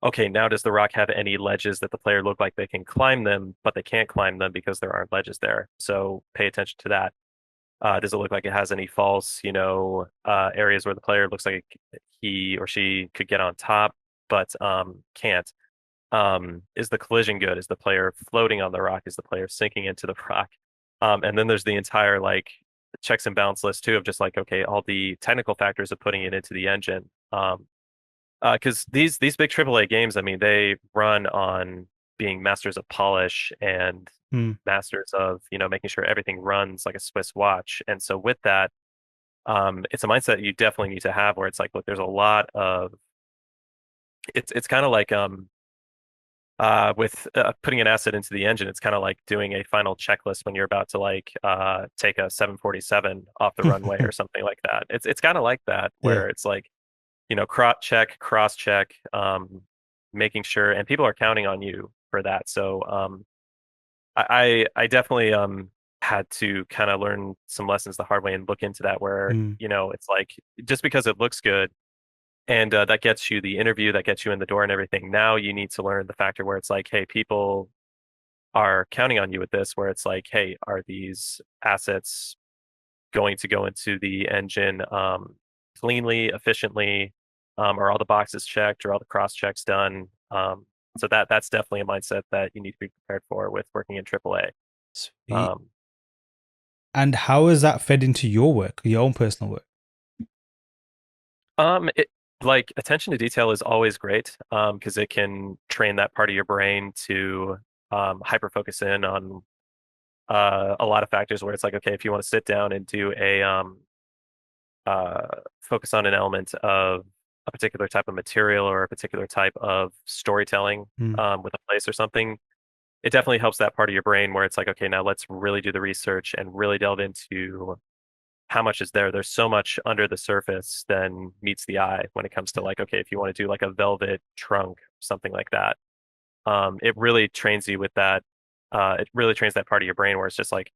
Okay, now does the rock have any ledges that the player look like they can climb them, but they can't climb them because there aren't ledges there? So pay attention to that. Does it look like it has any false, areas where the player looks like he or she could get on top, but can't? Is the collision good? Is the player floating on the rock? Is the player sinking into the rock? And then there's the entire like checks and balance list too of just like, okay, all the technical factors of putting it into the engine. Because these big AAA games, I mean, they run on being masters of polish and mm, masters of, making sure everything runs like a Swiss watch. And so with that, it's a mindset you definitely need to have where it's like, look, there's a lot of it's kind of like with putting an asset into the engine, it's kind of like doing a final checklist when you're about to like take a 747 off the runway or something like that. It's kind of like that yeah. where it's like, cross check, making sure, and people are counting on you for that. So I definitely had to kind of learn some lessons the hard way and look into that where, Mm, it's like just because it looks good and that gets you the interview, that gets you in the door and everything. Now you need to learn the factor where it's like, hey, people are counting on you with this, where it's like, hey, are these assets going to go into the engine cleanly, efficiently? Are all the boxes checked? Are all the cross checks done? So that's definitely a mindset that you need to be prepared for with working in AAA. sweet. Um, And how has that fed into your work, your own personal work? it, like attention to detail is always great because it can train that part of your brain to hyper focus in on a lot of factors where it's like, okay, if you want to sit down and do a uh, focus on an element of a particular type of material or a particular type of storytelling Mm, with a place or something, it definitely helps that part of your brain where it's like, okay, now let's really do the research and really delve into how much is there. There's so much under the surface than meets the eye when it comes to yeah. like, okay, if you want to do like a velvet trunk, something like that. It really trains you with that. It really trains that part of your brain where it's just like,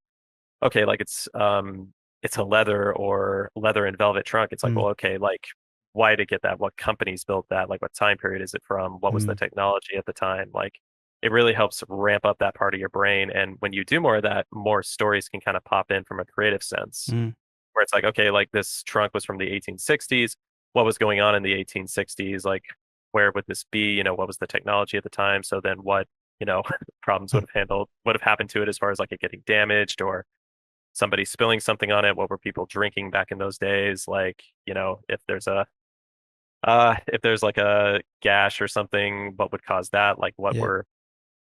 okay, like it's a leather and velvet trunk. It's like, Mm, well, okay, like why did it get that? What companies built that? Like what time period is it from? What was the mm, technology at the time? Like it really helps ramp up that part of your brain. And when you do more of that, more stories can kind of pop in from a creative sense. mm, Where it's like, okay, like this trunk was from the 1860s. What was going on in the 1860s? Like where would this be? What was the technology at the time? So then what, problems mm. would have happened to it as far as like it getting damaged or somebody spilling something on it? What were people drinking back in those days? Like, if there's like a gash or something, what would cause that? Like what Yeah. were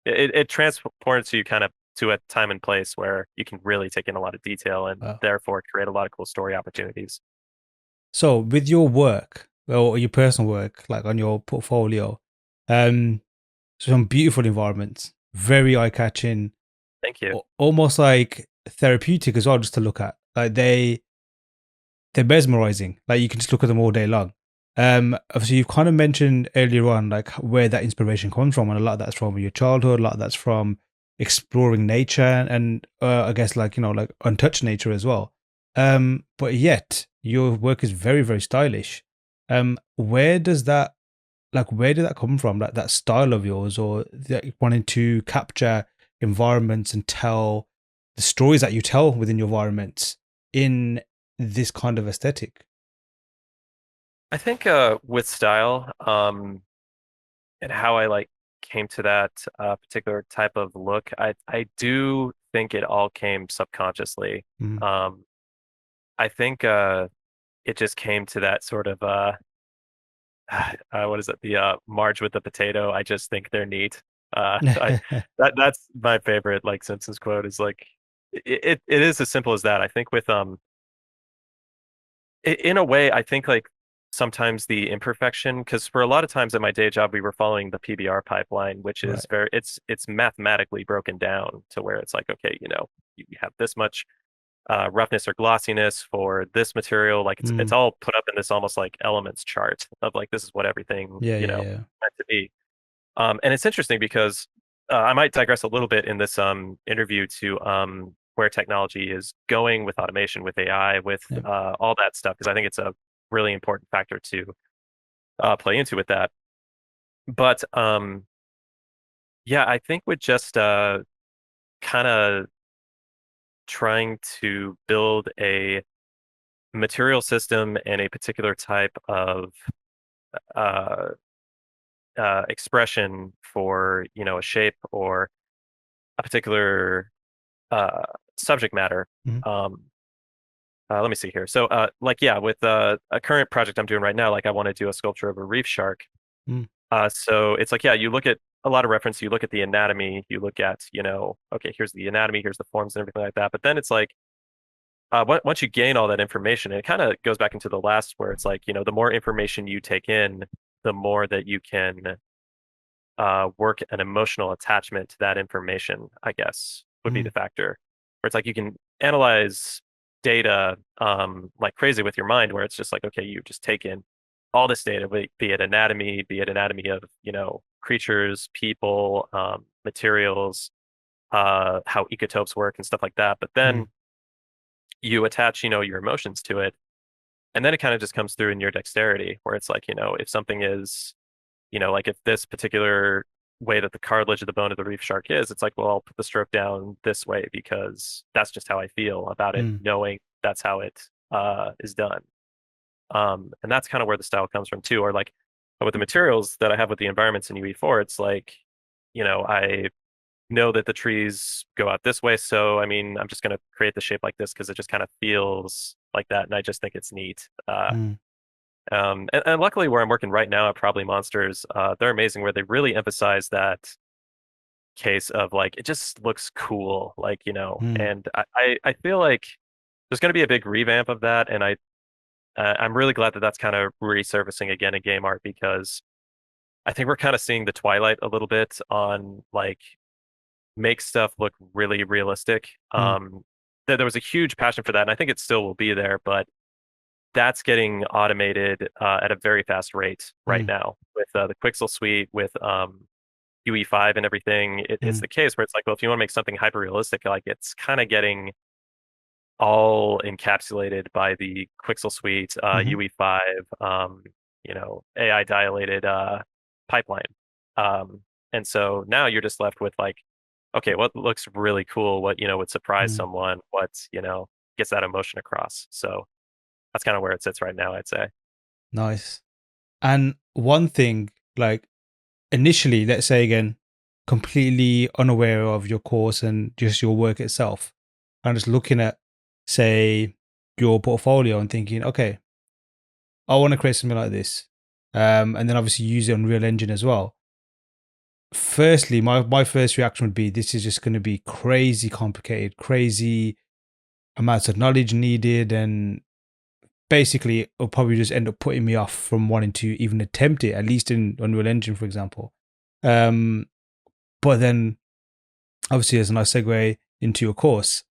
it transports you kind of to a time and place where you can really take in a lot of detail and Wow. therefore create a lot of cool story opportunities. So with your work or your personal work, like on your portfolio, um, some beautiful environments, very eye catching, Thank you. almost like therapeutic as well, just to look at. Like they're mesmerizing. Like you can just look at them all day long. Obviously you've kind of mentioned earlier on like where that inspiration comes from, and a lot of that's from your childhood, a lot of that's from exploring nature, and I guess like like untouched nature as well. But yet your work is very very stylish. Where does that where did that come from? Like that style of yours, or that wanting to capture environments and tell the stories that you tell within your environments in this kind of aesthetic. I think with style, and how I like came to that particular type of look, I do think it all came subconsciously. Mm. Um, I think it just came to that sort of what is it? The Marge with the potato. I just think they're neat. That's my favorite like Simpsons quote is like it is as simple as that. I think with in a way, I think like sometimes the imperfection, because for a lot of times at my day job we were following the PBR pipeline, which is Right. very it's mathematically broken down to where it's like, okay, you have this much roughness or glossiness for this material. Like it's Mm. all put up in this almost like elements chart of like this is what everything, Yeah, yeah, yeah. meant to be. And it's interesting because I might digress a little bit in this interview to where technology is going with automation, with AI, with Yeah. all that stuff, because I think it's a really important factor to play into with that. But yeah, I think with just kind of trying to build a material system and a particular type of uh, expression for, a shape or a particular uh, subject matter. Mm. Um, Let me see here. So, like, yeah, with a current project I'm doing right now, like, I want to do a sculpture of a reef shark. Mm. So it's like, yeah, you look at a lot of reference, you look at the anatomy, you look at, okay, here's the anatomy, here's the forms and everything like that. But then it's like, once you gain all that information, it kind of goes back into the last where it's like, the more information you take in, the more that you can work an emotional attachment to that information, I guess, would be Mm. the factor. Where it's like you can analyze data like crazy with your mind, where it's just like, okay, you just take in all this data, be it anatomy of, creatures, people, materials, how ecotopes work and stuff like that. But then Mm. you attach, your emotions to it. And then it kind of just comes through in your dexterity, where it's like, if something is like if this particular way that the cartilage of the bone of the reef shark is, it's like, well, I'll put the stroke down this way because that's just how I feel about it, Mm. knowing that's how it is done. And that's kind of where the style comes from too. Or like with the materials that I have with the environments in UE4, it's like, I know that the trees go out this way. So, I mean, I'm just going to create the shape like this because it just kind of feels like that. And I just think it's neat. Mm. And luckily, where I'm working right now at Probably Monsters, they're amazing. Where they really emphasize that case of like it just looks cool, like Mm. And I feel like there's going to be a big revamp of that, and I'm really glad that that's kind of resurfacing again in game art because I think we're kind of seeing the twilight a little bit on like make stuff look really realistic. Mm. There was a huge passion for that, and I think it still will be there, but that's getting automated at a very fast rate right Mm. now with the Quixel suite with UE5 and everything. It's Mm. the case where it's like, well, if you want to make something hyper realistic, like it's kind of getting all encapsulated by the Quixel suite, Mhm. UE5, AI dilated pipeline. And so now you're just left with like, okay, what looks really cool, what would surprise Mm. someone, what gets that emotion across. So that's kind of where it sits right now, I'd say. Nice. And one thing, like initially, let's say again, completely unaware of your course and just your work itself, and just looking at, say, your portfolio and thinking, okay, I want to create something like this, and then obviously use it on Real Engine as well. Firstly, my first reaction would be, this is just going to be crazy complicated, crazy amounts of knowledge needed, and basically it'll probably just end up putting me off from wanting to even attempt it, at least in Unreal Engine, for example. Um, but then obviously as a nice segue into your course,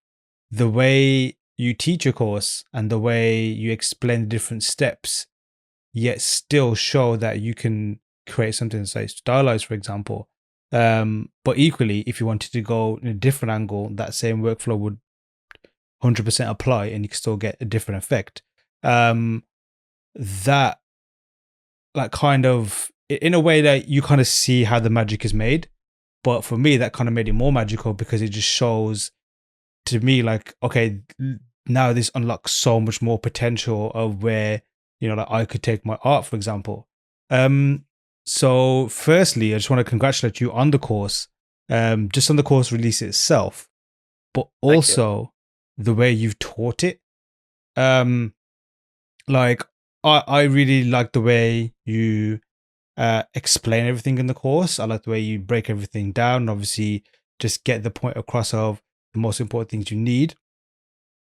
the way you teach your course and the way you explain the different steps, yet still show that you can create something, say stylized, for example. But equally, if you wanted to go in a different angle, that same workflow would 100% apply and you can still get a different effect. Um, that like kind of in a way that you kind of see how the magic is made. But for me, that kind of made it more magical because it just shows to me like, okay, now this unlocks so much more potential of where, like I could take my art, for example. Um, so firstly, I just want to congratulate you on the course, just on the course release itself, but Thank you. also the way you've taught it. Um, like I really like the way you explain everything in the course. I like the way you break everything down. Obviously, just get the point across of the most important things you need,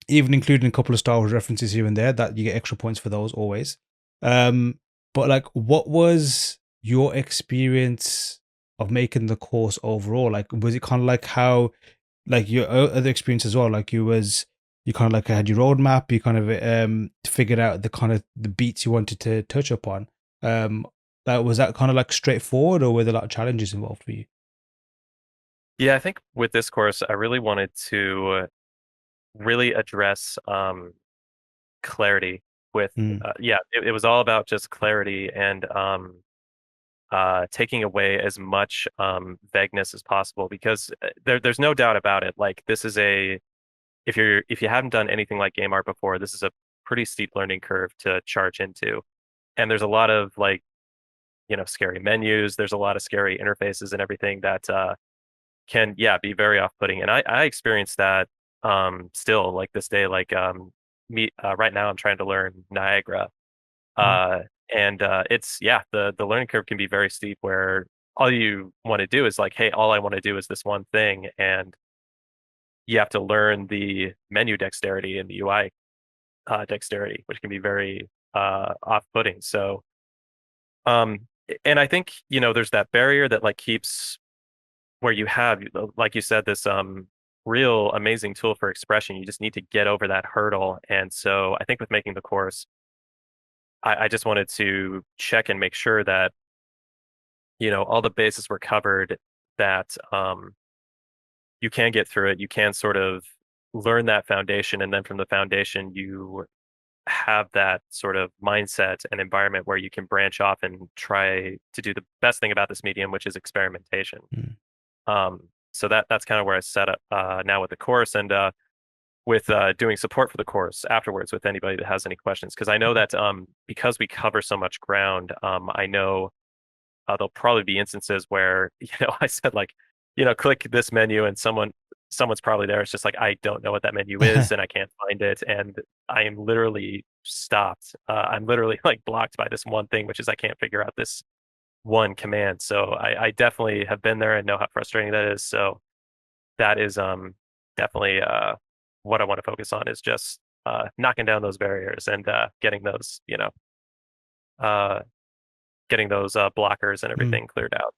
even including a couple of Star Wars references here and there that you get extra points for those always. Um, but like, what was your experience of making the course overall? Like, was it kind of like how, like your other experience as well? Like, you kind of like had your roadmap, you kind of figured out the kind of the beats you wanted to touch upon. Um, that was that kind of like straightforward, or were there a lot of challenges involved for you? Yeah, I think with this course, I really wanted to really address clarity with Mm, yeah, it was all about just clarity and taking away as much vagueness as possible because there's no doubt about it. Like this is a if you haven't done anything like game art before, this is a pretty steep learning curve to charge into. And there's a lot of like, scary menus. There's a lot of scary interfaces and everything that can, yeah, be very off-putting. And I experienced that still like this day. Like me right now, I'm trying to learn Niagara, mm, uh, and it's yeah, the learning curve can be very steep where all you want to do is like, hey, all I want to do is this one thing, and you have to learn the menu dexterity and the UI dexterity, which can be very off-putting. So, um, and I think, there's that barrier that like keeps where you have, like you said, this real amazing tool for expression. You just need to get over that hurdle. And so I think with making the course, I just wanted to check and make sure that, all the bases were covered, that you can get through it. You can sort of learn that foundation, and then from the foundation, you have that sort of mindset and environment where you can branch off and try to do the best thing about this medium, which is experimentation. mm, So that's kind of where I set up now with the course and with doing support for the course afterwards with anybody that has any questions. Because I know that because we cover so much ground, I know there'll probably be instances where I said like click this menu and someone's probably there. It's just like I don't know what that menu is and I can't find it, and I am literally stopped. I'm literally like blocked by this one thing, which is I can't figure out this one command. So I definitely have been there and know how frustrating that is. So that is definitely what I want to focus on is just knocking down those barriers and uh getting those blockers and mm. everything cleared out.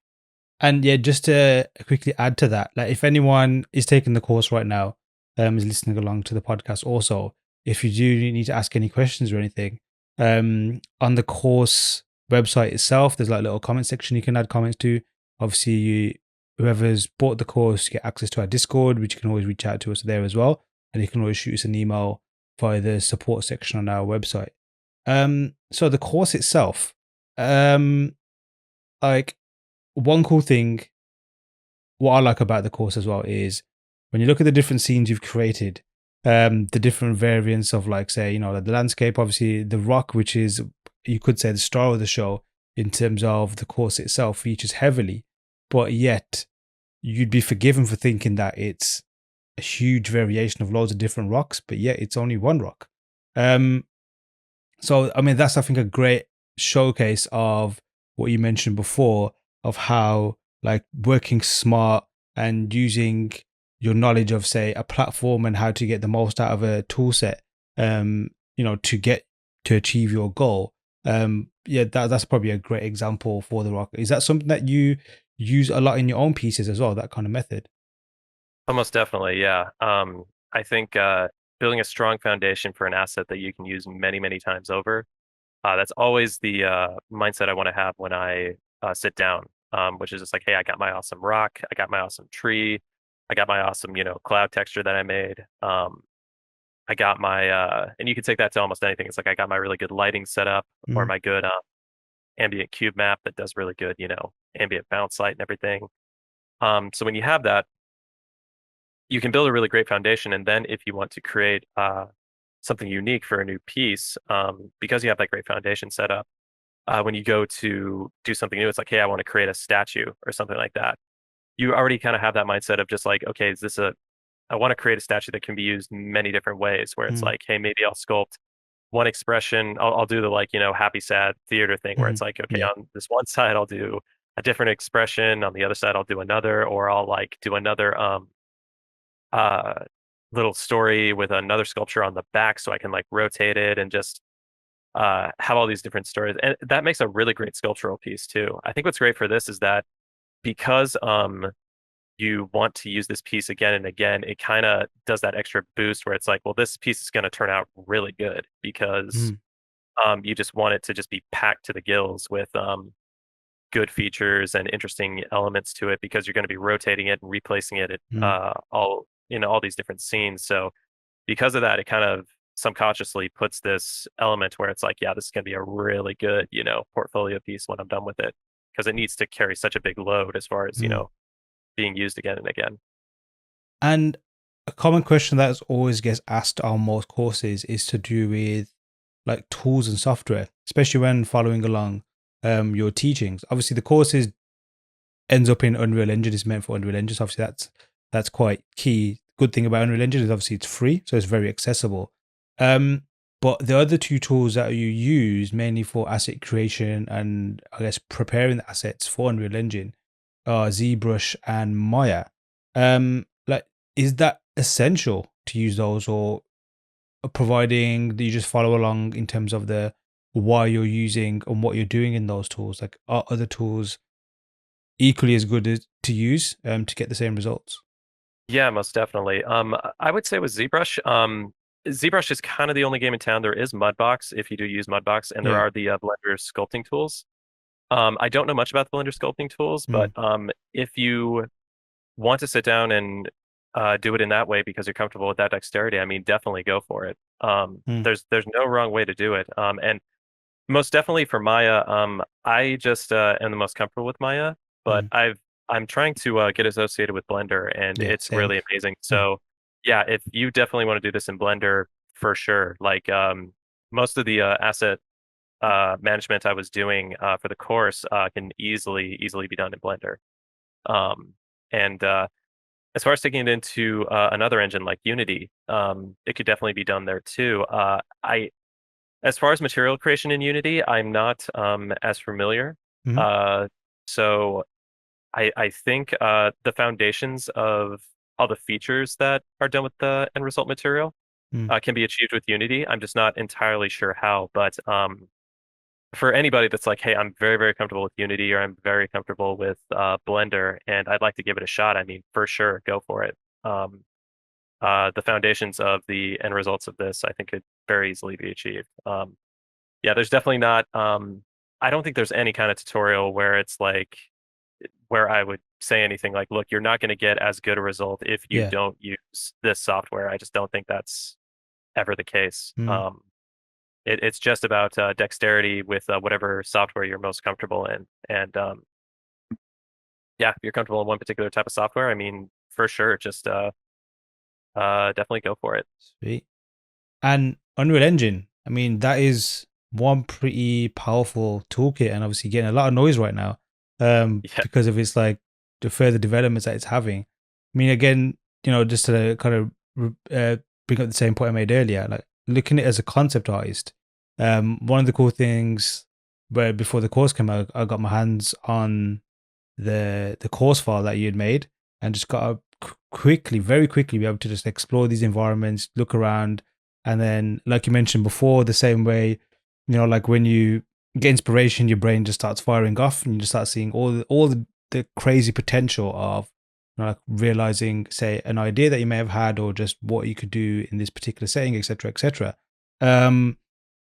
And yeah, just to quickly add to that, like if anyone is taking the course right now, is listening along to the podcast also, if you do need to ask any questions or anything, on the course website itself, there's like a little comment section you can add comments to. Obviously, whoever's bought the course, you get access to our Discord, which you can always reach out to us there as well. And you can always shoot us an email via the support section on our website. So the course itself, um, like one cool thing, what I like about the course as well is when you look at the different scenes you've created, the different variants of like say, the landscape, obviously the rock, which is you could say the star of the show in terms of the course itself, features heavily, but yet you'd be forgiven for thinking that it's a huge variation of loads of different rocks, but yet it's only one rock. Um, so, I mean, that's, I think, a great showcase of what you mentioned before of how, like, working smart and using your knowledge of, say, a platform and how to get the most out of a tool set, to get to achieve your goal. Yeah, that's probably a great example for the rock. Is that something that you use a lot in your own pieces as well, that kind of method? Almost definitely, yeah. I think building a strong foundation for an asset that you can use many, many times over, that's always the mindset I want to have when I sit down, which is just like, hey, I got my awesome rock, I got my awesome tree, I got my awesome, cloud texture that I made. I got my, and you can take that to almost anything. It's like I got my really good lighting setup or Mm, my good ambient cube map that does really good, ambient bounce light and everything. So when you have that, you can build a really great foundation. And then if you want to create something unique for a new piece, because you have that great foundation set up, when you go to do something new, it's like, hey, I want to create a statue or something like that. You already kind of have that mindset of just like, okay, I want to create a statue that can be used many different ways, where it's mm, like, hey, maybe I'll sculpt one expression. I'll do the like, happy, sad theater thing where it's mhm. like, okay, Yeah. on this one side, I'll do a different expression. On the other side, I'll do another, or I'll like do another, uh, little story with another sculpture on the back so I can like rotate it and just have all these different stories, and that makes a really great sculptural piece too. I think what's great for this is that because you want to use this piece again and again, it kind of does that extra boost where it's like, well, this piece is going to turn out really good because Mm, you just want it to just be packed to the gills with good features and interesting elements to it because you're going to be rotating it and replacing it at, mm, all in all these different scenes. So because of that, it kind of subconsciously puts this element where it's like, yeah, this is going to be a really good, portfolio piece when I'm done with it because it needs to carry such a big load as far as, mm. being used again and again. And a common question that always gets asked on most courses is to do with like tools and software, especially when following along your teachings. Obviously, the courses ends up in Unreal Engine is meant for Unreal Engine. So obviously, that's quite key. Good thing about Unreal Engine is obviously it's free, so it's very accessible. Um, but the other two tools that you use mainly for asset creation and I guess preparing the assets for Unreal Engine are ZBrush and Maya. Like, is that essential to use those, or providing that you just follow along in terms of the why you're using and what you're doing in those tools? Like, are other tools equally as good to use to get the same results? Yeah, most definitely. I would say with ZBrush, ZBrush is kind of the only game in town. There is Mudbox if you do use Mudbox, and there Yeah. are the Blender sculpting tools. I don't know much about the Blender sculpting tools, but Mm, if you want to sit down and do it in that way because you're comfortable with that dexterity, I mean, definitely go for it. mm, There's no wrong way to do it. And most definitely for Maya, I just am the most comfortable with Maya, but mm. I'm trying to get associated with Blender, and Yeah, it's same. really amazing. So yeah, if you definitely want to do this in Blender, for sure. Like most of the asset management I was doing for the course can easily be done in Blender. Um, and as far as taking it into another engine like Unity, it could definitely be done there too. As far as material creation in Unity, I'm not as familiar. Mhm, Uh, so I think the foundations of all the features that are done with the end result material mm, can be achieved with Unity. I'm just not entirely sure how, but for anybody that's like, hey, I'm very comfortable with Unity or I'm very comfortable with Blender and I'd like to give it a shot, I mean, for sure, go for it. Um, the foundations of the end results of this, I think, could very easily be achieved. Yeah, there's definitely not. I don't think there's any kind of tutorial where it's like where I would say anything like, look, you're not going to get as good a result if you yeah. don't use this software. I just don't think that's ever the case. Mm. It's just about dexterity with whatever software you're most comfortable in. And yeah, if you're comfortable in one particular type of software, I mean, for sure, just definitely go for it. Sweet. And Unreal Engine, I mean, that is one pretty powerful toolkit, and obviously getting a lot of noise right now, Yeah, because of its like the further developments that it's having. I mean, again, just to kind of bring up the same point I made earlier, like looking at it as a concept artist. One of the cool things where before the course came out, I got my hands on the course file that you had made, and just got to quickly, very quickly, be able to just explore these environments, look around, and then, like you mentioned before, the same way, like when you get inspiration, your brain just starts firing off, and you just start seeing all the crazy potential of, like realizing, say, an idea that you may have had, or just what you could do in this particular setting, etc., etc. Um,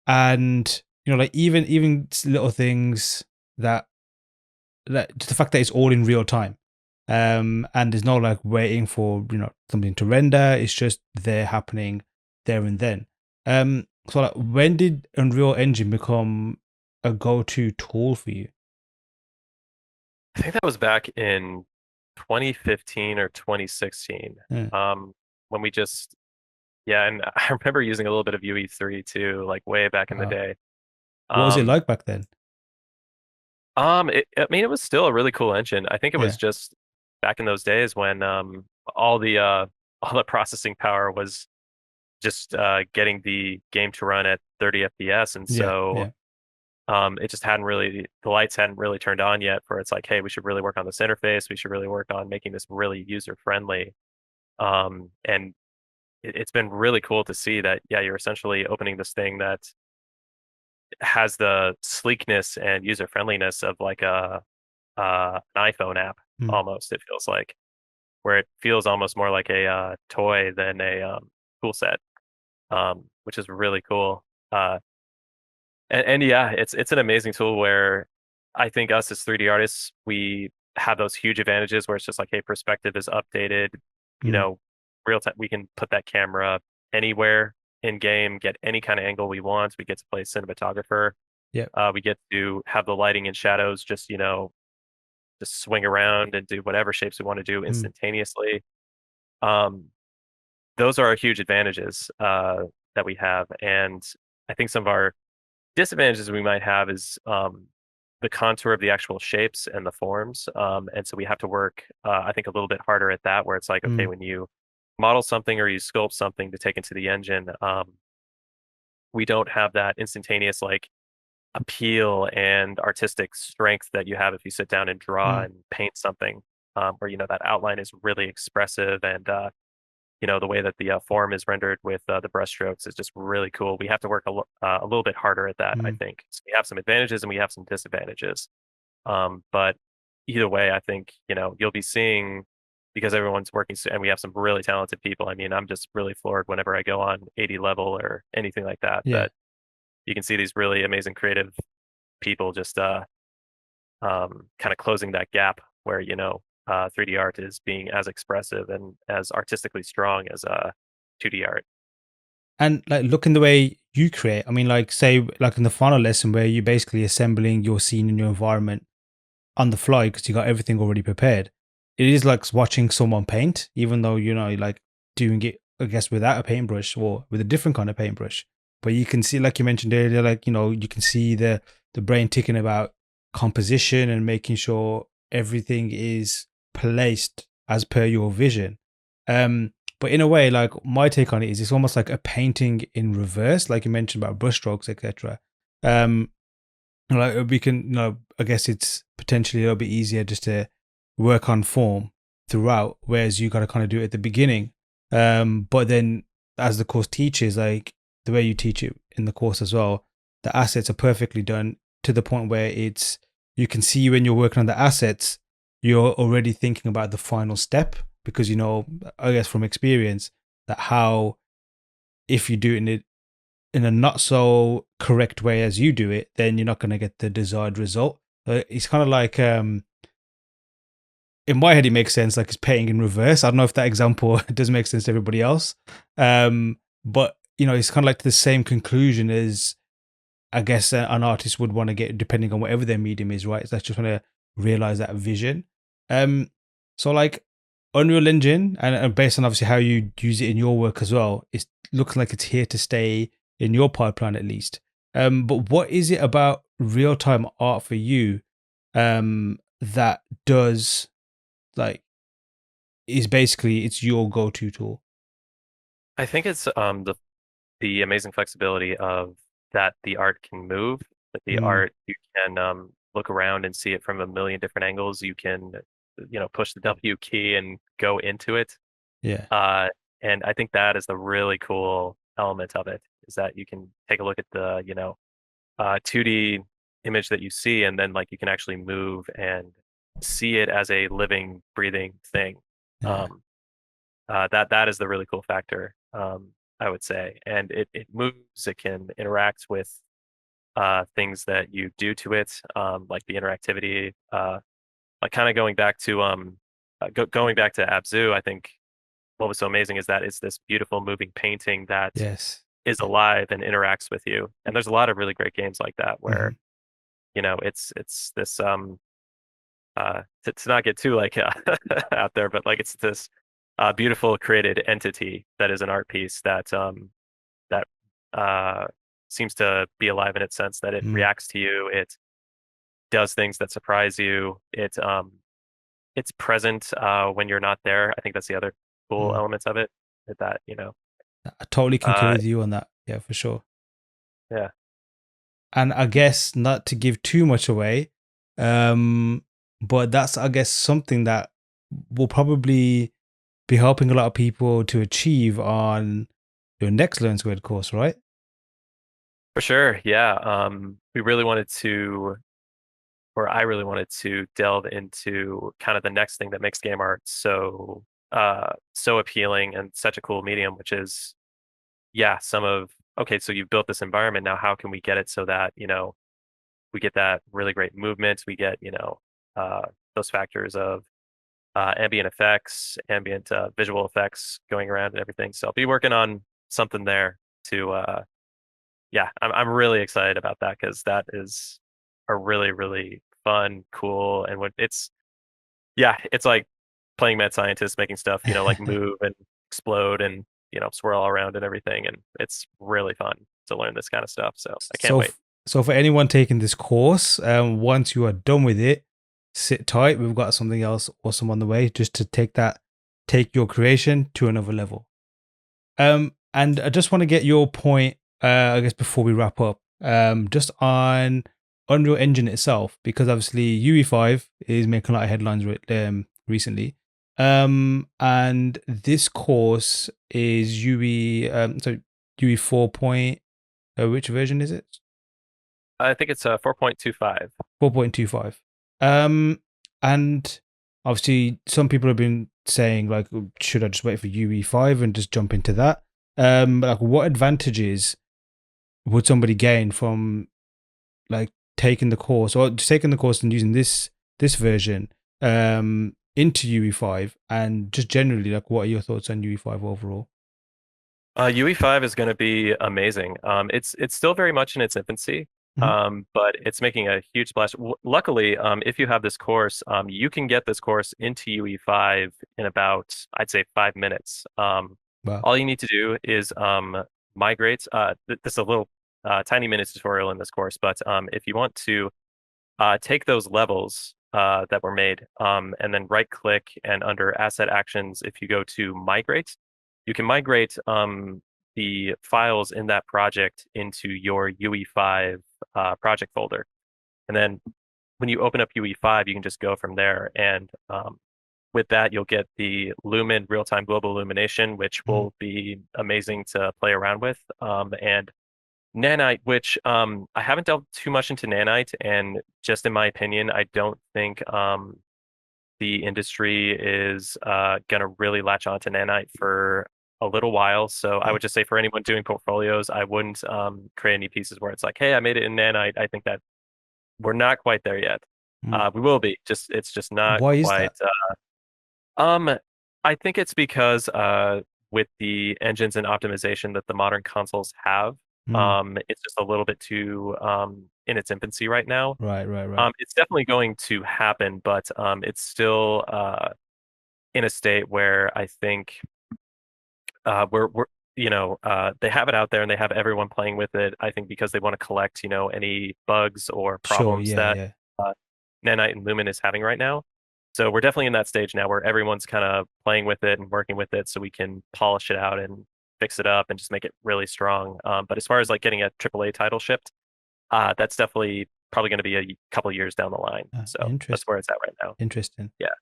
and like even little things that just the fact that it's all in real time, and there's no like waiting for something to render. It's just there, happening there and then. So like, when did Unreal Engine become a go-to tool for you? I think that was back in 2015 or 2016. Yeah. Um, when we just Yeah, and I remember using a little bit of UE3 too, like way back in the Wow. day. What was it Um, like back then? I mean, it was still a really cool engine. I think it was Yeah. just back in those days when all the uh all the processing power was just getting the game to run at 30 FPS, and Yeah. so Yeah. it just hadn't really the lights hadn't really turned on yet. For it's like, hey, we should really work on this interface. We should really work on making this really user friendly. And it's been really cool to see that, yeah, you're essentially opening this thing that has the sleekness and user friendliness of like an iPhone app Mm. almost. It feels like where it feels almost more like a toy than a tool set, which is really cool. Uh, and yeah, it's an amazing tool where I think us as 3D artists, we have those huge advantages where it's just like, hey, perspective is updated, you Mm. know, real time. We can put that camera anywhere in game, get any kind of angle we want. We get to play cinematographer. Yeah. We get to have the lighting and shadows just, just swing around and do whatever shapes we want to do Mm. instantaneously. Um, those are huge advantages that we have. And I think some of our disadvantages we might have is the contour of the actual shapes and the forms. And so we have to work, I think, a little bit harder at that, where it's like, okay, Mm. when you model something or you sculpt something to take into the engine, we don't have that instantaneous like appeal and artistic strength that you have if you sit down and draw Mm. and paint something, where that outline is really expressive and the way that the form is rendered with the brushstrokes is just really cool. We have to work a little bit harder at that, I Mm. think. So we have some advantages and we have some disadvantages. But either way, I think, you'll be seeing because everyone's working and we have some really talented people. I mean, I'm just really floored whenever I go on 80 level or anything like that, Yeah. that you can see these really amazing creative people just kind of closing that gap where 3D art is being as expressive and as artistically strong as 2D art. And like looking the way you create, I mean, like say like in the final lesson where you're basically assembling your scene in your environment on the fly because you got everything already prepared. It is like watching someone paint, even though like doing it, I guess, without a paintbrush or with a different kind of paintbrush. But you can see, like you mentioned earlier, like you can see the brain ticking about composition and making sure everything is placed as per your vision. But in a way, like my take on it is, it's almost like a painting in reverse, like you mentioned about brushstrokes, etc. Um, like we can, I guess it's potentially a little bit easier just to work on form throughout, whereas you got to kind of do it at the beginning. But then as the course teaches, like the way you teach it in the course as well, the assets are perfectly done to the point where you can see when you're working on the assets, you're already thinking about the final step because I guess from experience that how if you do it in a not so correct way as you do it, then you're not going to get the desired result. It's kind of like in my head, it makes sense. Like it's painting in reverse. I don't know if that example does make sense to everybody else, but it's kind of like the same conclusion as I guess an artist would want to get, depending on whatever their medium is, right? So that's just want to realize that vision. Um, so like Unreal Engine, and based on obviously how you use it in your work as well, it looks like it's here to stay in your pipeline at least. But what is it about real time art for you that does like is basically it's your go to tool? I think it's the amazing flexibility of that the art can move, that the Mm. art you can look around and see it from a million different angles. You can push the W key and go into it. Yeah. Uh, and I think that is the really cool element of it is that you can take a look at the 2D image that you see, and then like you can actually move and see it as a living, breathing thing. Yeah. Um, that is the really cool factor, I would say, and it moves. It can interact with things that you do to it, like the interactivity. Like kind of going back to Abzu, I think what was so amazing is that it's this beautiful moving painting that Yes. is Yeah. alive and interacts with you. And there's a lot of really great games like that Hmm. where it's this to not get too like out there, but like it's this beautiful created entity that is an art piece that uh seems to be alive in its sense that it Mm. reacts to you, it does things that surprise you, it's present when you're not there. I think that's the other cool Mm. elements of it. That I totally concur uh with you on that. Yeah, for sure. yeah. And I guess not to give too much away, um, but that's I guess something that will probably be helping a lot of people to achieve on your next Learn Squared course, right? For sure. Yeah. We really wanted to, or I really wanted to delve into kind of the next thing that makes game art so appealing and such a cool medium, which is, yeah, okay, so you've built this environment. Now, how can we get it so that, we get that really great movement? We get, uh, those factors of ambient effects, ambient visual effects going around and everything. So I'll be working on something there to, yeah, I'm really excited about that because that is a really, really fun, cool, and when yeah, it's like playing mad scientist, making stuff, like move and explode and, swirl all around and everything. And it's really fun to learn this kind of stuff. So I can't So, wait. so for anyone taking this course, once you are done with it, sit tight. We've got something else awesome on the way, just to take your creation to another level. And I just want to get your point, I guess, before we wrap up, just on Unreal Engine itself, because obviously UE5 is making a lot of headlines recently. And this course is UE 4 point, which version is it? I think it's 4.25. 4.25. Um, and obviously, some people have been saying, like, should I just wait for UE5 and just jump into that? Like, what advantages would somebody gain from like taking the course, or just taking the course and using this version into UE5, and just generally, like, what are your thoughts on UE5 overall? UE5 is going to be amazing. It's still very much in its infancy, Mhm. but it's making a huge splash. Luckily, if you have this course, you can get this course into UE5 in about, I'd say, 5 minutes. Wow. All you need to do is migrate. This is a little tiny minute tutorial in this course, but if you want to take those levels that were made, and then right click and under asset actions, if you go to migrate, you can migrate the files in that project into your UE5 project folder. And then when you open up UE5, you can just go from there. And with that, you'll get the Lumen real-time global illumination, which Mhm. will be amazing to play around with. And Nanite, which I haven't delved too much into Nanite, and just in my opinion, I don't think the industry is gonna really latch on to Nanite for a little while. So I Yeah. would just say for anyone doing portfolios, I wouldn't create any pieces where it's like, hey, I made it in Nanite. I think that we're not quite there yet. Mm. We will be. Just it's just not Why is quite. that? Um, I think it's because with the engines and optimization that the modern consoles have, Mm. it's just a little bit too in its infancy right now. Right, right, right. It's definitely going to happen, but it's still in a state where I think we're they have it out there and they have everyone playing with it. I think because they want to collect any bugs or Sure. problems Yeah, that yeah. uh, Nanite and Lumen is having right now. So we're definitely in that stage now where everyone's kind of playing with it and working with it so we can polish it out and fix it up and just make it really strong. But as far as like getting a AAA title shipped, that's definitely probably going to be a couple years down the line. So that's Interesting. where it's at right now. Interesting. Yeah.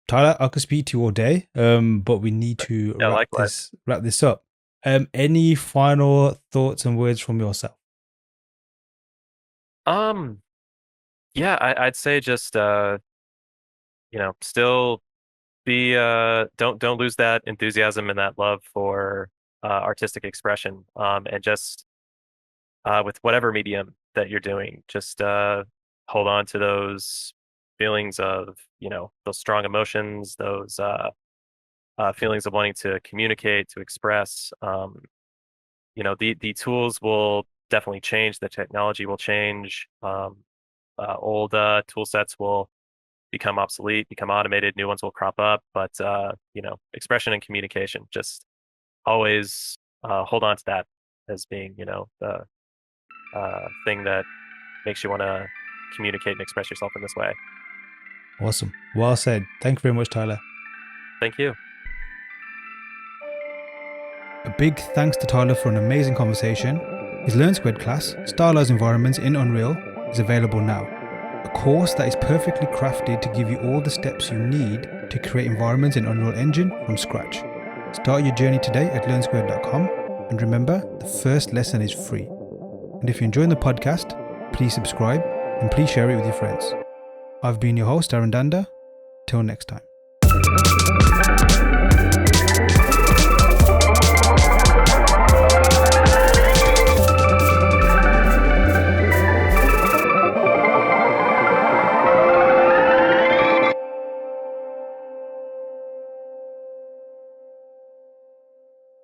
Tyler, I could speak to you all day, but we need to Yeah, likewise. wrap this up. Any final thoughts and words from yourself? Um, yeah, I'd say just still be don't lose that enthusiasm and that love for artistic expression. And just with whatever medium that you're doing, just hold on to those feelings of, those strong emotions, those feelings of wanting to communicate, to express. The tools will definitely change, the technology will change. Old tool sets will become obsolete, become automated, new ones will crop up, but expression and communication, just always hold on to that as being, the thing that makes you want to communicate and express yourself in this way. Awesome. Well said. Thank you very much, Tyler. Thank you. A big thanks to Tyler for an amazing conversation. His Learn Squared class, Stylized Environments in Unreal, is available now. A course that is perfectly crafted to give you all the steps you need to create environments in Unreal Engine from scratch. Start your journey today at learnsquared.com, and remember, the first lesson is free. And if you're enjoying the podcast, please subscribe and please share it with your friends. I've been your host, Aaron Danda. Till next time.